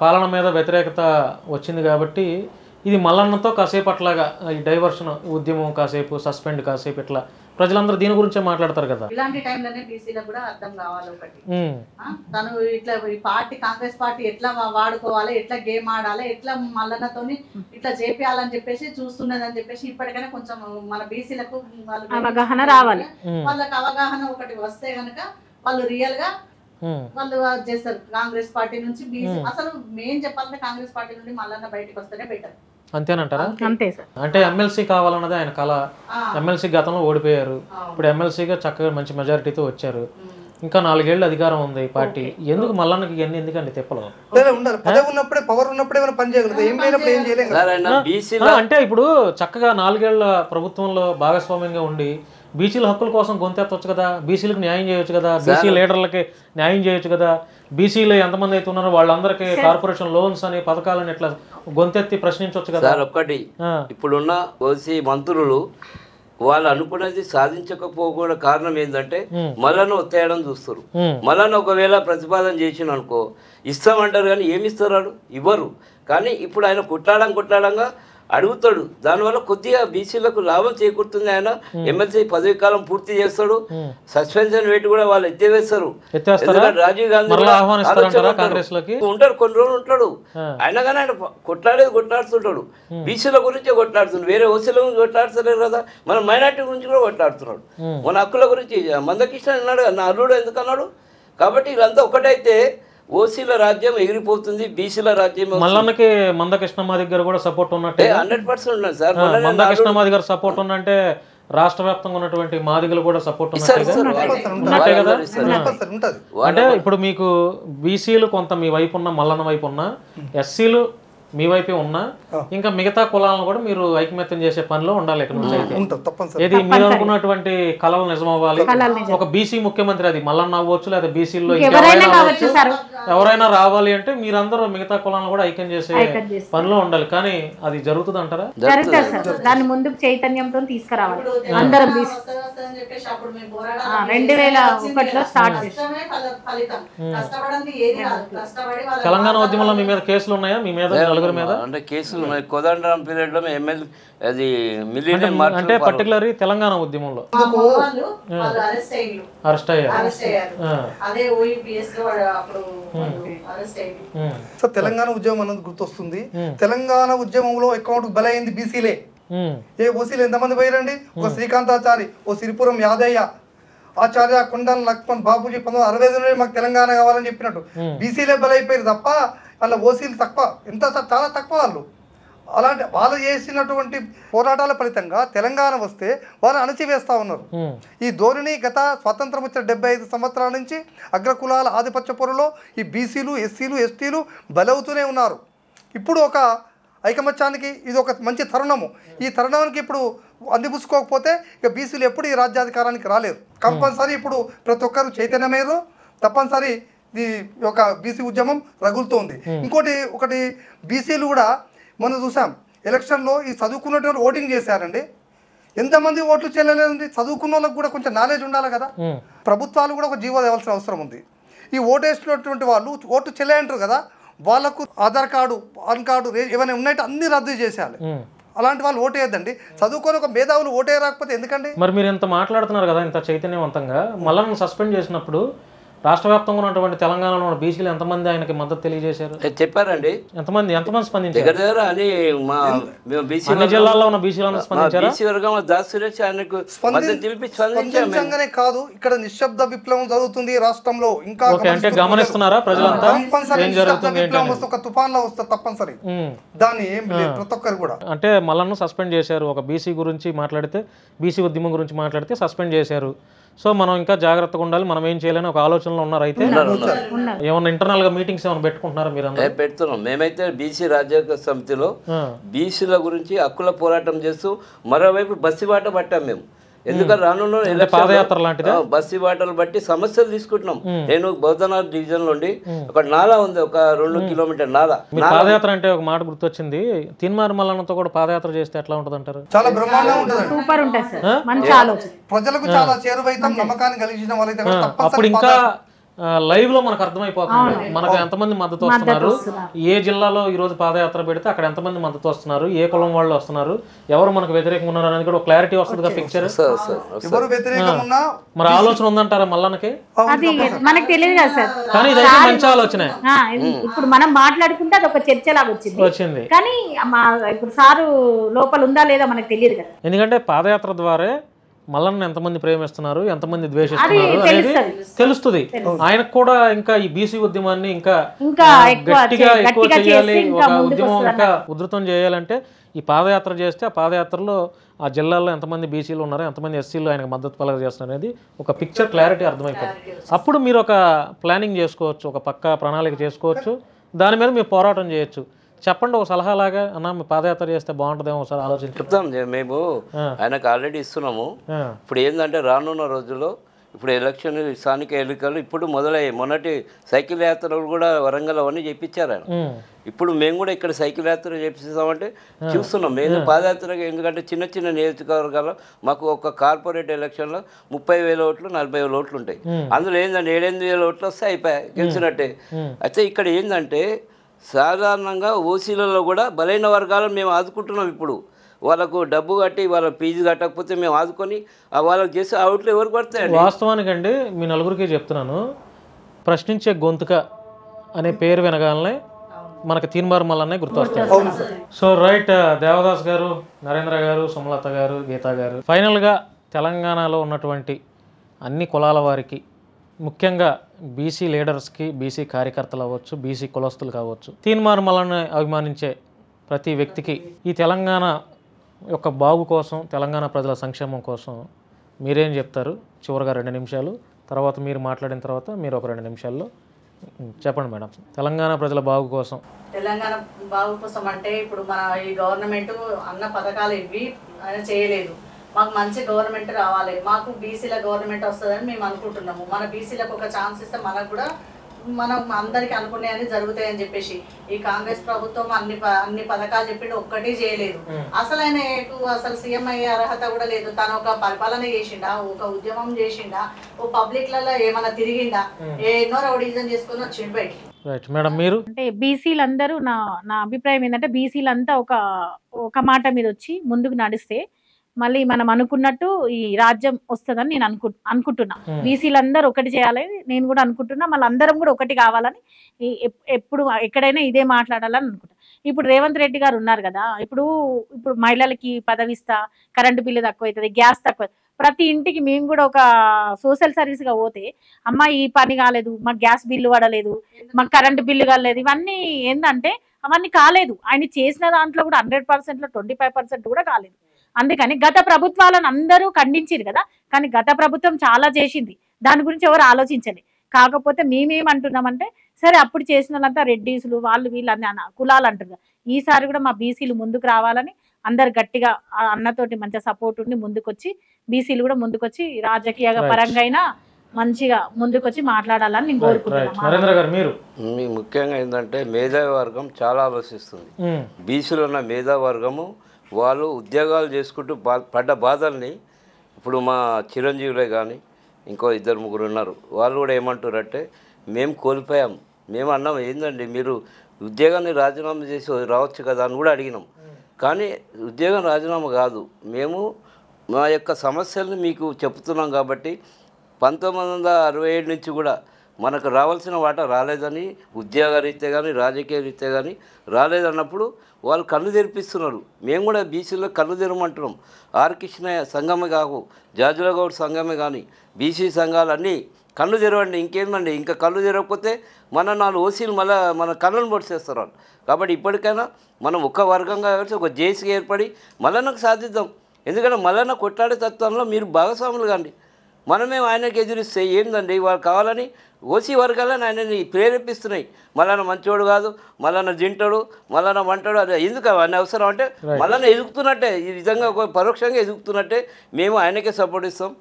పాలన మీద వ్యతిరేకత వచ్చింది కాబట్టి ఇది మల్లన్నతో కాసేపు అట్లాగా ఈ డైవర్షన్ ఉద్యమం కాసేపు సస్పెండ్ కాసేపు ఇట్లా ప్రజలందరూ దీని గురించే మాట్లాడతారు కదా. ఇలాంటి టైంలోనే బీసీలకు కూడా అర్థం కావాలి ఒకటి, తను ఇట్లా ఈ పార్టీ కాంగ్రెస్ పార్టీ ఎట్లా వాడుకోవాలి, ఎట్లా గేమ్ ఆడాలి, ఎట్లా మల్లన్నతోని ఇట్లా చేపియాలని చెప్పేసి చూస్తున్నది అని చెప్పేసి ఇప్పటికైనా కొంచెం మన బీసీలకు అవగాహన రావాలి. వాళ్ళకి అవగాహన ఒకటి వస్తే గనక వాళ్ళు రియల్ గా వాళ్ళు చేస్తారు. కాంగ్రెస్ పార్టీ నుంచి బీసీ అసలు మెయిన్ చెప్పాలంటే కాంగ్రెస్ పార్టీ నుండి మల్లన్న బయటకు వస్తేనే బెటర్. అంతేనంటారా? అంతే సార్. అంటే ఎమ్మెల్సీ కావాలన్నది ఆయన కళ. ఎమ్మెల్సీ గతంలో ఓడిపోయారు, ఇప్పుడు ఎమ్మెల్సీగా చక్కగా మంచి మెజారిటీతో వచ్చారు. ఇంకా 4 ఏళ్ళు అధికారం ఉంది పార్టీ. ఎందుకు మల్లన్నకి ఇవన్నీ ఎందుకండి తిప్పలు? ఉన్నప్పుడే పవర్ ఉన్నప్పుడే పని చేయగలుగుతాం. అంటే ఇప్పుడు చక్కగా 4 ఏళ్ల ప్రభుత్వంలో భాగస్వామ్యంగా ఉండి బీసీల హక్కుల కోసం గొంతెత్తవచ్చు కదా, బీసీలకు న్యాయం చేయొచ్చు కదా, బీసీ లీడర్లకి న్యాయం చేయొచ్చు కదా. బీసీలు ఎంతమంది అయితే ఉన్నారో వాళ్ళందరికీ కార్పొరేషన్ లోన్స్ అని పథకాలని ఇట్లా గొంతెత్తి ప్రశ్నించవచ్చు కదా. సార్ ఒక్కటి, ఇప్పుడున్న ఓసీ మంత్రులు వాళ్ళు అనుకున్నది సాధించకపోకూడదు. కారణం ఏంటంటే మళ్ళను ఒత్తేయడం చూస్తారు. మళ్ళను ఒకవేళ ప్రతిపాదన చేసిన అనుకో ఇస్తామంటారు, కానీ ఏమి ఇస్తారు? ఇవ్వరు. కానీ ఇప్పుడు ఆయన కొట్లాడంగా అడుగుతాడు. దానివల్ల కొద్దిగా బీసీలకు లాభం చేకూరుతుంది. ఆయన ఎమ్మెల్సీ పదవి కాలం పూర్తి చేస్తాడు. సస్పెన్షన్ వేటు కూడా వాళ్ళు ఎత్తివేస్తారు. రాజీవ్ గాంధీ ఉంటాడు, కొన్ని రోజులు ఉంటాడు. అయినా కానీ ఆయన కొట్లాడుతుంటాడు. బీసీల గురించే కొట్లాడుతున్నాడు, వేరే ఓసీల గురించి కొట్లాడుతలేరు కదా. మన మైనార్టీ గురించి కూడా కొట్లాడుతున్నాడు. మన హక్కుల గురించి మందకృష్ణ అన్నాడు, నా అల్లుడు ఎందుకు అన్నాడు. కాబట్టి వీళ్ళంతా ఒకటైతే ఓసీల రాజ్యం ఎగిరిపోతుంది, బీసీల రాజ్యం. మల్లన్నకి మందకృష్ణమాది గారు కూడా సపోర్ట్ ఉన్నట్టే 100% ఉన్నది సార్. మందకృష్ణమాది గారు సపోర్ట్ ఉన్నంటే రాష్ట్ర వ్యాప్తంగా ఉన్నటువంటి మాదిగలు కూడా సపోర్ట్ ఉన్నట్టే కదా. అంటే ఇప్పుడు మీకు బీసీలు కొంత మీ వైపు ఉన్న, మల్లన్న వైపు ఉన్న, ఎస్సీలు మీ వైపే ఉన్నా ఇంకా మిగతా కులాలను కూడా మీరు ఐకమత్యం చేసే పనిలో ఉండాలి. ఇక్కడ నుంచి అయితే ఏది మీరు అనుకున్నటువంటి కళలు నిజమవ్వాలి. ఒక బీసీ ముఖ్యమంత్రి, అది మల్లన్న అవ్వచ్చు లేదా బీసీలో ఎవరైనా రావాలి అంటే మీరందరూ మిగతా కులాలను కూడా ఐక్యం చేసే పనిలో ఉండాలి. కానీ అది జరుగుతుంది అంటారా? దాన్ని ముందుకు చైతన్యంతో తీసుకురావాలి. అందరం 2001లో స్టార్ట్ తెలంగాణ ఉద్యమంలో మీ మీద కేసులు ఉన్నాయా? మీ మీద నలుగురు మీద అంటే కేసులు కోదండరాం పీరియడ్ లో ఎమ్మెల్యే అది మిలియన్ అంటే పర్టికులర్ తెలంగాణ ఉద్యమంలో అరెస్ట్ అయ్యారు. సో తెలంగాణ ఉద్యమం అన్నది గుర్తొస్తుంది. తెలంగాణ ఉద్యమంలో అకౌంట్ బలైంది బీసీలే. ఏ ఓసీలు ఎంతమంది పోయారండి? ఒక శ్రీకాంతాచారి, ఓ సిరిపురం యాదయ్య, ఆచార్య కొండన్ లక్ష్మణ్ బాబుజీ 1965 మాకు తెలంగాణ కావాలని చెప్పినట్టు బీసీలే బలైపోయారు తప్ప వాళ్ళ ఓసీలు తక్కువ, ఎంత చాలా తక్కువ వాళ్ళు. అలాంటి వాళ్ళు చేసినటువంటి పోరాటాల ఫలితంగా తెలంగాణ వస్తే వాళ్ళు అణచివేస్తూ ఉన్నారు. ఈ ధోరణి గత స్వాతంత్రం వచ్చిన 75 సంవత్సరాల నుంచి అగ్రకులాల ఆధిపత్య పొరలో ఈ బీసీలు, ఎస్సీలు, ఎస్టీలు బలవుతూనే ఉన్నారు. ఇప్పుడు ఒక ఐకమత్యానికి ఇది ఒక మంచి తరుణము. ఈ తరుణానికి ఇప్పుడు అందిపుచ్చుకోకపోతే ఇక బీసీలు ఎప్పుడు ఈ రాజ్యాధికారానికి రాలేరు. కంపల్సరీ ఇప్పుడు ప్రతి ఒక్కరు చైతన్యమయ్యారు. తప్పనిసరి ఈ యొక్క బీసీ ఉద్యమం రగులుతోంది. ఒకటి బీసీలు కూడా మనం చూసాం ఎలక్షన్లో ఈ చదువుకున్నటువంటి ఓటింగ్ చేశారండి. ఎంతమంది ఓట్లు చెల్లలేదండి? చదువుకున్న వాళ్ళకి కూడా కొంచెం నాలెడ్జ్ ఉండాలి కదా. ప్రభుత్వాలు కూడా ఒక జీవో ఇవ్వాల్సిన అవసరం ఉంది. ఈ ఓటు వేసినటువంటి వాళ్ళు ఓటు చెల్లేంటారు కదా, వాళ్ళకు ఆధార్ కార్డు, పాన్ కార్డు ఏమైనా ఉన్నాయంటే అన్ని రద్దు చేసేయాలి. అలాంటి వాళ్ళు ఓటేయద్దండి. చదువుకొని ఒక మేధావులు ఓటే రాకపోతే ఎందుకండి? మరి మీరు ఇంత మాట్లాడుతున్నారు కదా, ఇంత చైతన్యవంతంగా, మళ్ళీ సస్పెండ్ చేసినప్పుడు రాష్ట్ర వ్యాప్తంగా ఉన్నటువంటి తెలంగాణలో ఉన్న బీసీలు ఎంతమంది ఆయనకి మద్దతు తెలియజేశారు? చెప్పారండి. ఎంతమంది స్పందించారు? అన్ని జిల్లాల్లో ఉన్న బీసీలను స్పందించారు. స్పందించగానే కాదు, ఇక్కడ నిశ్శబ్ద విప్లవం జరుగుతుంది రాష్ట్రంలో. ఇంకా అంటే గమనిస్తున్నారా ప్రజలంతా ఏం జరుగుతుంది? ఒక తుఫాన్లో వస్తుంది తప్పనిసరి. దాన్ని ఏం లేదు ప్రతి ఒక్కరు కూడా. అంటే మళ్ళీ సస్పెండ్ చేశారు. ఒక బీసీ గురించి మాట్లాడితే, బీసీ ఉద్యమం గురించి మాట్లాడితే సస్పెండ్ చేశారు. సో మనం ఇంకా జాగ్రత్తగా ఉండాలి, మనం ఏం చేయాలని ఒక ఆలోచనలో ఉన్నారు. అయితే ఏమన్నా ఇంటర్నల్ గా మీటింగ్స్ ఏమైనా పెట్టుకుంటున్నారా మీరు? పెడుతున్నాం. మేమైతే బీసీ రాజ్యాంగ సమితిలో బీసీల గురించి హక్కుల పోరాటం చేస్తూ మరోవైపు బస్సిబాట పట్టాం మేము. ఎందుకంటే రానున్న పాదయాత్ర లాంటిది బస్సు బాటలు బట్టి సమస్యలు తీసుకుంటున్నాం. నేను బౌద్ధనాథ్ డివిజన్ లో ఉండి ఒక నాలా ఉంది, ఒక 2 కిలోమీటర్ నాలా. పాదయాత్ర అంటే ఒక మాట గుర్తొచ్చింది, తీన్మార్ మల్లన్నతో కూడా పాదయాత్ర చేస్తే ఎట్లా ఉంటది అంటారు? చాలా బ్రహ్మాండంగా ఉంటుంది, సూపర్ ఉంటుంది సార్. మంచి ఆలోచన, ప్రజలకు చాలా చేరువైతం, నమ్మకాన్ని కలిగించిన వాళ్ళైతే అప్పుడు ఇంకా లైవ్ లో మనకు అర్థమైపోతుంది మనకు ఎంతమంది మద్దతు వస్తున్నారు, ఏ జిల్లాలో ఈ రోజు పాదయాత్ర పెడితే అక్కడ ఎంతమంది మద్దతు వస్తున్నారు, ఏ కులం వాళ్ళు వస్తున్నారు, ఎవరు మనకు వ్యతిరేకంగా ఉన్నారు అనేది కూడా క్లారిటీ వస్తుంది పిక్చర్. ఎవరు వ్యతిరేకం ఉన్నా మరి ఆలోచన ఉందంటారా మల్లన్నకి? అది మనకు తెలియదు కదా సార్. కానీ ఇదైతే మంచి ఆలోచన. ఇప్పుడు మనం మాట్లాడుకుంటే అది ఒక చర్చలాగా వచ్చింది, కానీ ఇప్పుడు సారు లోపల ఉందా లేదా మనకు తెలియదు కదా. ఎందుకంటే పాదయాత్ర ద్వారా మల్లన్న ఎంతమంది ప్రేమిస్తున్నారు, ఎంతమంది ద్వేషిస్తున్నారు అనేది తెలుస్తుంది. ఆయనకు కూడా ఇంకా ఈ బీసీ ఉద్యమాన్ని ఇంకా గట్టిగా ఎక్కువ చేయాలి, ఒక ఉద్యమం ఇంకా ఉధృతం చేయాలంటే ఈ పాదయాత్ర చేస్తే ఆ పాదయాత్రలో ఆ జిల్లాల్లో ఎంతమంది బీసీలు ఉన్నారు, ఎంతమంది ఎస్సీలు ఆయనకు మద్దతు పలకజేస్తున్నారు అనేది ఒక పిక్చర్ క్లారిటీ అర్థమైపోతుంది. అప్పుడు మీరు ఒక ప్లానింగ్ చేసుకోవచ్చు, ఒక పక్కా ప్రణాళిక చేసుకోవచ్చు, దాని మీద మీరు పోరాటం చేయొచ్చు. చెప్పండి ఒక సలహాలాగా, అన్న మీ పాదయాత్ర చేస్తే బాగుంటుందేమో ఒకసారి ఆలోచించి చెప్తాం. మేము ఆయనకు ఆల్రెడీ ఇస్తున్నాము. ఇప్పుడు ఏంటంటే రానున్న రోజుల్లో ఇప్పుడు ఎలక్షన్ స్థానిక ఎన్నికలు ఇప్పుడు మొదలయ్యాయి. మొన్నటి సైకిల్ యాత్రలు కూడా వరంగల్ అవన్నీ చేయించారు ఆయన. ఇప్పుడు మేము కూడా ఇక్కడ సైకిల్ యాత్ర చేపిస్తామంటే చూస్తున్నాం. మేము పాదయాత్ర ఎందుకంటే చిన్న చిన్న నియోజకవర్గాల్లో మాకు ఒక కార్పొరేట్ ఎలక్షన్లో 30,000 ఓట్లు 40,000 ఓట్లు ఉంటాయి. అందులో ఏంటంటే 7,000 ఓట్లు వస్తే అయిపోయాయి, గెలిచినట్టే. అయితే ఇక్కడ ఏంటంటే సాధారణంగా ఓసీలలో కూడా బలైన వర్గాలను మేము ఆదుకుంటున్నాం. ఇప్పుడు వాళ్ళకు డబ్బు కట్టి వాళ్ళ ఫీజు కట్టకపోతే మేము ఆదుకొని వాళ్ళకి చేసి ఆ ఓట్లు ఎవరు పడతాయండి? వాస్తవానికండి మీ నలుగురికి చెప్తున్నాను, ప్రశ్నించే గొంతుక అనే పేరు వినగానే మనకు తీన్మార్ మల్లన్నే గుర్తొస్తారు. సో రైట్, దేవదాస్ గారు, నరేంద్ర గారు, సుమలత గారు, గీతా గారు, ఫైనల్గా తెలంగాణలో ఉన్నటువంటి అన్ని కులాల వారికి, ముఖ్యంగా బీసీ లీడర్స్కి, బీసీ కార్యకర్తలు అవ్వచ్చు, బీసీ కులస్తులు కావచ్చు, తీన్మార్ మల్లన్ని అభిమానించే ప్రతి వ్యక్తికి ఈ తెలంగాణ యొక్క బాగు కోసం, తెలంగాణ ప్రజల సంక్షేమం కోసం మీరేం చెప్తారు? చివరిగా 2 నిమిషాలు, తర్వాత మీరు మాట్లాడిన తర్వాత మీరు ఒక 2 నిమిషాల్లో చెప్పండి మేడం. తెలంగాణ ప్రజల బాగు కోసం, తెలంగాణ బాగు కోసం అంటే ఇప్పుడు మన ఈ గవర్నమెంట్ అన్న పథకాలు ఇవి ఆయన చేయలేదు. మాకు మంచి గవర్నమెంట్ రావాలి, మాకు బీసీల గవర్నమెంట్ వస్తుందని మేము అనుకుంటున్నాము. మన బీసీలకు ఒక ఛాన్స్ ఇస్తే మనకు కూడా మనం అందరికి అనుకునేవన్నీ జరుగుతాయని చెప్పేసి ఈ కాంగ్రెస్ ప్రభుత్వం అన్ని పథకాలు చెప్పిండు, ఒక్కటి చేయలేదు. అసలు ఆయనకు అసలు సీఎం అయ్యే అర్హత కూడా లేదు. తను ఒక పరిపాలన చేసిండా, ఒక ఉద్యమం చేసిండా, ఓ పబ్లిక్లలో ఏమన్నా తిరిగిండా, ఎన్నో రౌడీజం చేసుకుని వచ్చిండు బయటికి. మేడం మీరు అంటే బీసీలందరూ నా అభిప్రాయం ఏంటంటే బీసీలంతా ఒక మాట మీద వచ్చి ముందుకు నడిస్తే మళ్ళీ మనం అనుకున్నట్టు ఈ రాజ్యం వస్తుందని నేను అనుకుంటున్నా. బీసీలందరూ ఒకటి చేయాలని నేను కూడా అనుకుంటున్నా. మళ్ళీ అందరం కూడా ఒకటి కావాలని ఎప్పుడు ఎక్కడైనా ఇదే మాట్లాడాలని అనుకుంటా. ఇప్పుడు రేవంత్ రెడ్డి గారు ఉన్నారు కదా, ఇప్పుడు మహిళలకి పదవిస్తా, కరెంటు బిల్లు తక్కువ అవుతుంది, గ్యాస్ తక్కువ, ప్రతి ఇంటికి మేము కూడా ఒక సోషల్ సర్వీస్ గా పోతే అమ్మ ఈ పని కాలేదు, మాకు గ్యాస్ బిల్లు పడలేదు, మాకు కరెంటు బిల్లు కాలేదు, ఇవన్నీ ఏంటంటే అవన్నీ కాలేదు. ఆయన చేసిన దాంట్లో కూడా 100%లో 25% కూడా కాలేదు. అందుకని గత ప్రభుత్వాలను అందరూ ఖండించారు కదా, కానీ గత ప్రభుత్వం చాలా చేసింది, దాని గురించి ఎవరు ఆలోచించలే. కాకపోతే మేమేమంటున్నామంటే సరే అప్పుడు చేసిన వాళ్ళంతా రెడ్డీసులు వాళ్ళు వీళ్ళు అన్ని కులాలు అంటారు, ఈసారి కూడా మా బీసీలు ముందుకు రావాలని అందరు గట్టిగా అన్నతోటి మంచి సపోర్ట్ ఉండి ముందుకొచ్చి బీసీలు కూడా ముందుకొచ్చి రాజకీయ పరంగా అయినా మంచిగా ముందుకొచ్చి మాట్లాడాలని నేను కోరుకుంటున్నాను. ముఖ్యంగా ఏంటంటే మేధావి వర్గం చాలా ఆలోచిస్తుంది. బీసీలో ఉన్న మేధావి వర్గము వాళ్ళు ఉద్యోగాలు చేసుకుంటూ పడ్డ బాధల్ని ఇప్పుడు మా చిరంజీవులే కానీ ఇంకో 2-3 ఉన్నారు, వాళ్ళు కూడా ఏమంటారంటే మేము కోల్పోయాం, మేము అన్నాం ఏంటండి మీరు ఉద్యోగాన్ని రాజీనామా చేసి రావచ్చు కదా అని కూడా అడిగినాం. కానీ ఉద్యోగం రాజీనామా కాదు, మేము మా యొక్క సమస్యలను మీకు చెప్తున్నాం కాబట్టి 1967 నుంచి కూడా మనకు రావాల్సిన వాటా రాలేదని, ఉద్యోగ రీత్యా కానీ రాజకీయ రీత్యా కానీ రాలేదన్నప్పుడు వాళ్ళు కన్ను తెరిపిస్తున్నారు. మేము కూడా బీసీలో కన్ను తెరమంటున్నాం. ఆర్ కృష్ణ సంఘమే కాకు, జాజుల గౌడ్ సంఘమే కానీ బీసీ సంఘాలన్నీ కన్ను తెరవండి. ఇంకేమండి, ఇంకా కన్ను తెరవకపోతే మన 4 ఓసీలు మళ్ళీ మన కళ్ళను పొడిచేస్తారు వాళ్ళు. కాబట్టి ఇప్పటికైనా మనం ఒక వర్గంగా ఒక జేసీగా ఏర్పడి మల్లన్నకు సాధిద్దాం. ఎందుకంటే మల్లన్న కొట్లాడే తత్వంలో మీరు భాగస్వాములు కాండి. మనమే ఆయనకి ఎదురిస్తే ఏందండి, వాళ్ళు కావాలని ఓసీ వర్గాలని ఆయనని ప్రేరేపిస్తున్నాయి. మల్లన్న మంచోడు కాదు, మల్లన్న జింటాడు, మల్లన్న వంటాడు, అది ఎందుకు అవన్నీ అవసరం అంటే మల్లన్న ఎదుగుతున్నట్టే, ఈ విధంగా పరోక్షంగా ఎదుగుతున్నట్టే మేము ఆయనకే సపోర్ట్ ఇస్తాం.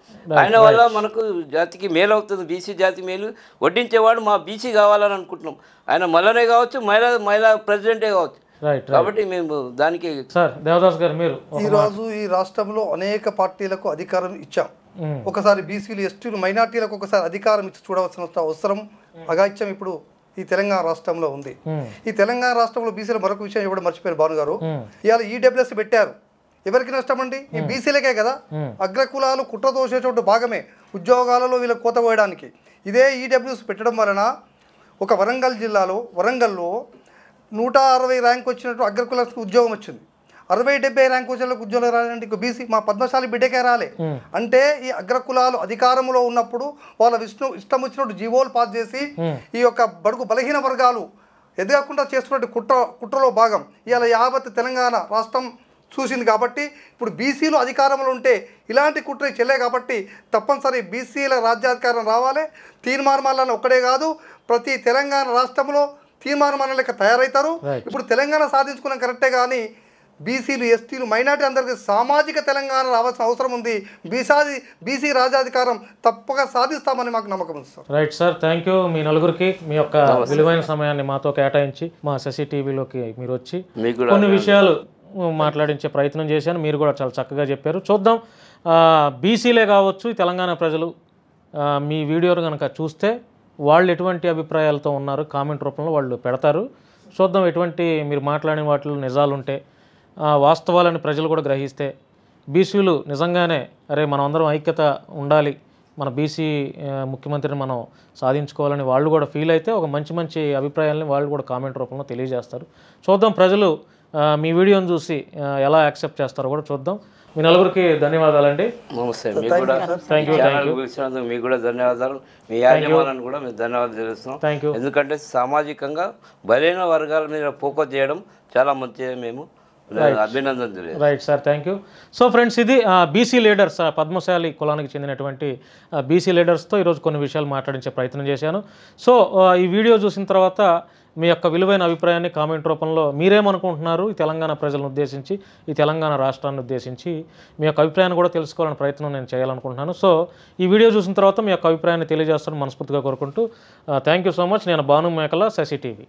ఆయన వల్ల మనకు జాతికి మేలు అవుతుంది, బీసీ జాతి మేలు వడ్డించేవాడు మా బీసీ కావాలని అనుకుంటున్నాం. ఆయన మల్లనే కావచ్చు, మహిళా ప్రెసిడెంటే కావచ్చు. కాబట్టి మేము దానికి సార్ దేవదాస్ గారు మీరు ఈరోజు ఈ రాష్ట్రంలో అనేక పార్టీలకు అధికారం ఇచ్చాం. ఒకసారి బీసీలు ఎస్టీలు మైనార్టీలకు ఒకసారి అధికారం ఇచ్చి చూడవలసిన అవసరం అగాత్యం ఇప్పుడు ఈ తెలంగాణ రాష్ట్రంలో ఉంది. ఈ తెలంగాణ రాష్ట్రంలో బీసీలు మరొక విషయం ఇవ్వడం మర్చిపోయారు భాను గారు. ఇవాళ ఈడబ్ల్యూఎస్ పెట్టారు. ఎవరికి నష్టం అండి? ఈ బీసీలకే కదా. అగ్రకులాలు కుట్ర దోసేటువంటి భాగమే ఉద్యోగాలలో వీళ్ళకి కోత పోయడానికి. ఇదే ఈడబ్ల్యూఎస్ పెట్టడం వలన ఒక వరంగల్లో 160 ర్యాంక్ వచ్చినట్టు అగ్రకులాలకు ఉద్యోగం వచ్చింది. 60-70 ర్యాంక్ వచ్చిన ఉద్యోగాలు రాలంటే ఇంకో బీసీ మా పద్మశాలి బిడ్డకే రాలే. అంటే ఈ అగ్రకులాలు అధికారంలో ఉన్నప్పుడు వాళ్ళ ఇష్టం వచ్చినట్టు జీవోలు పాస్ చేసి ఈ యొక్క బడుగు బలహీన వర్గాలు ఎదగకుండా చేస్తున్నట్టు కుట్రలో భాగం ఇవాళ యావత్ తెలంగాణ రాష్ట్రం చూసింది. కాబట్టి ఇప్పుడు బీసీలు అధికారంలో ఉంటే ఇలాంటి కుట్ర చెల్లే కాబట్టి తప్పనిసరి బీసీల రాజ్యాధికారం రావాలి. తీర్మానం ఒక్కడే కాదు, ప్రతి తెలంగాణ రాష్ట్రంలో తీర్మానం లెక్క తయారవుతారు. ఇప్పుడు తెలంగాణ సాధించుకున్నాం కరెక్టే, కానీ బీసీలు ఎస్టీలు మైనార్టీ అందరికీ సామాజిక తెలంగాణ రావాల్సిన అవసరం ఉంది. బీసీ రాజ్యాధికారం తప్పక సాధిస్తామని మాకు నమ్మకం ఉంది sir. Right sir, thank you. మీ నలుగురికి మీ యొక్క విలువైన సమయాన్ని మాతో కేటాయించి మా శశి టీవీలోకి మీరు వచ్చి కొన్ని విషయాలు మాట్లాడించే ప్రయత్నం చేశాను. మీరు కూడా చాలా చక్కగా చెప్పారు. చూద్దాం, బీసీలే కావచ్చు తెలంగాణ ప్రజలు మీ వీడియోను కనుక చూస్తే వాళ్ళు ఎటువంటి అభిప్రాయాలతో ఉన్నారు కామెంట్ రూపంలో వాళ్ళు పెడతారు. చూద్దాం ఎటువంటి మీరు మాట్లాడిన వాటిలో నిజాలుంటే వాస్తవాలని ప్రజలు కూడా గ్రహిస్తే బీసీలు నిజంగానే అరే మనం అందరం ఐక్యత ఉండాలి, మన బీసీ ముఖ్యమంత్రిని మనం సాధించుకోవాలని వాళ్ళు కూడా ఫీల్ అయితే ఒక మంచి అభిప్రాయాలని వాళ్ళు కూడా కామెంట్ రూపంలో తెలియజేస్తారు. చూద్దాం ప్రజలు మీ వీడియోని చూసి ఎలా యాక్సెప్ట్ చేస్తారో కూడా చూద్దాం. మీ నలుగురికి ధన్యవాదాలండి. నమస్తే. మీకు కూడా మీకు కూడా ధన్యవాదాలు. మీ యాజమాన్యాన్ని కూడా మేము ధన్యవాదాలు తెలుస్తున్నాం. ఎందుకంటే సామాజికంగా బలైన వర్గాల మీద ఫోకస్ చేయడం చాలా మంచిది. మేము అభినందన తెలియదు. Right sir, thank you. So friends, ఇది బీసీ లీడర్స్ పద్మశాలి కులానికి చెందినటువంటి బీసీ లీడర్స్తో ఈరోజు కొన్ని విషయాలు మాట్లాడించే ప్రయత్నం చేశాను. సో ఈ వీడియో చూసిన తర్వాత మీ యొక్క విలువైన అభిప్రాయాన్ని కామెంట్ రూపంలో మీరేమనుకుంటున్నారు ఈ తెలంగాణ ప్రజలను ఉద్దేశించి, ఈ తెలంగాణ రాష్ట్రాన్ని ఉద్దేశించి మీ యొక్క అభిప్రాయాన్ని కూడా తెలుసుకోవాలని ప్రయత్నం నేను చేయాలనుకుంటున్నాను. సో ఈ వీడియో చూసిన తర్వాత మీ యొక్క అభిప్రాయాన్ని తెలియజేస్తాను మనస్ఫూర్తిగా కోరుకుంటూ థ్యాంక్ యూ సో మచ్. నేను భాను మేకల, శశి టీవీ.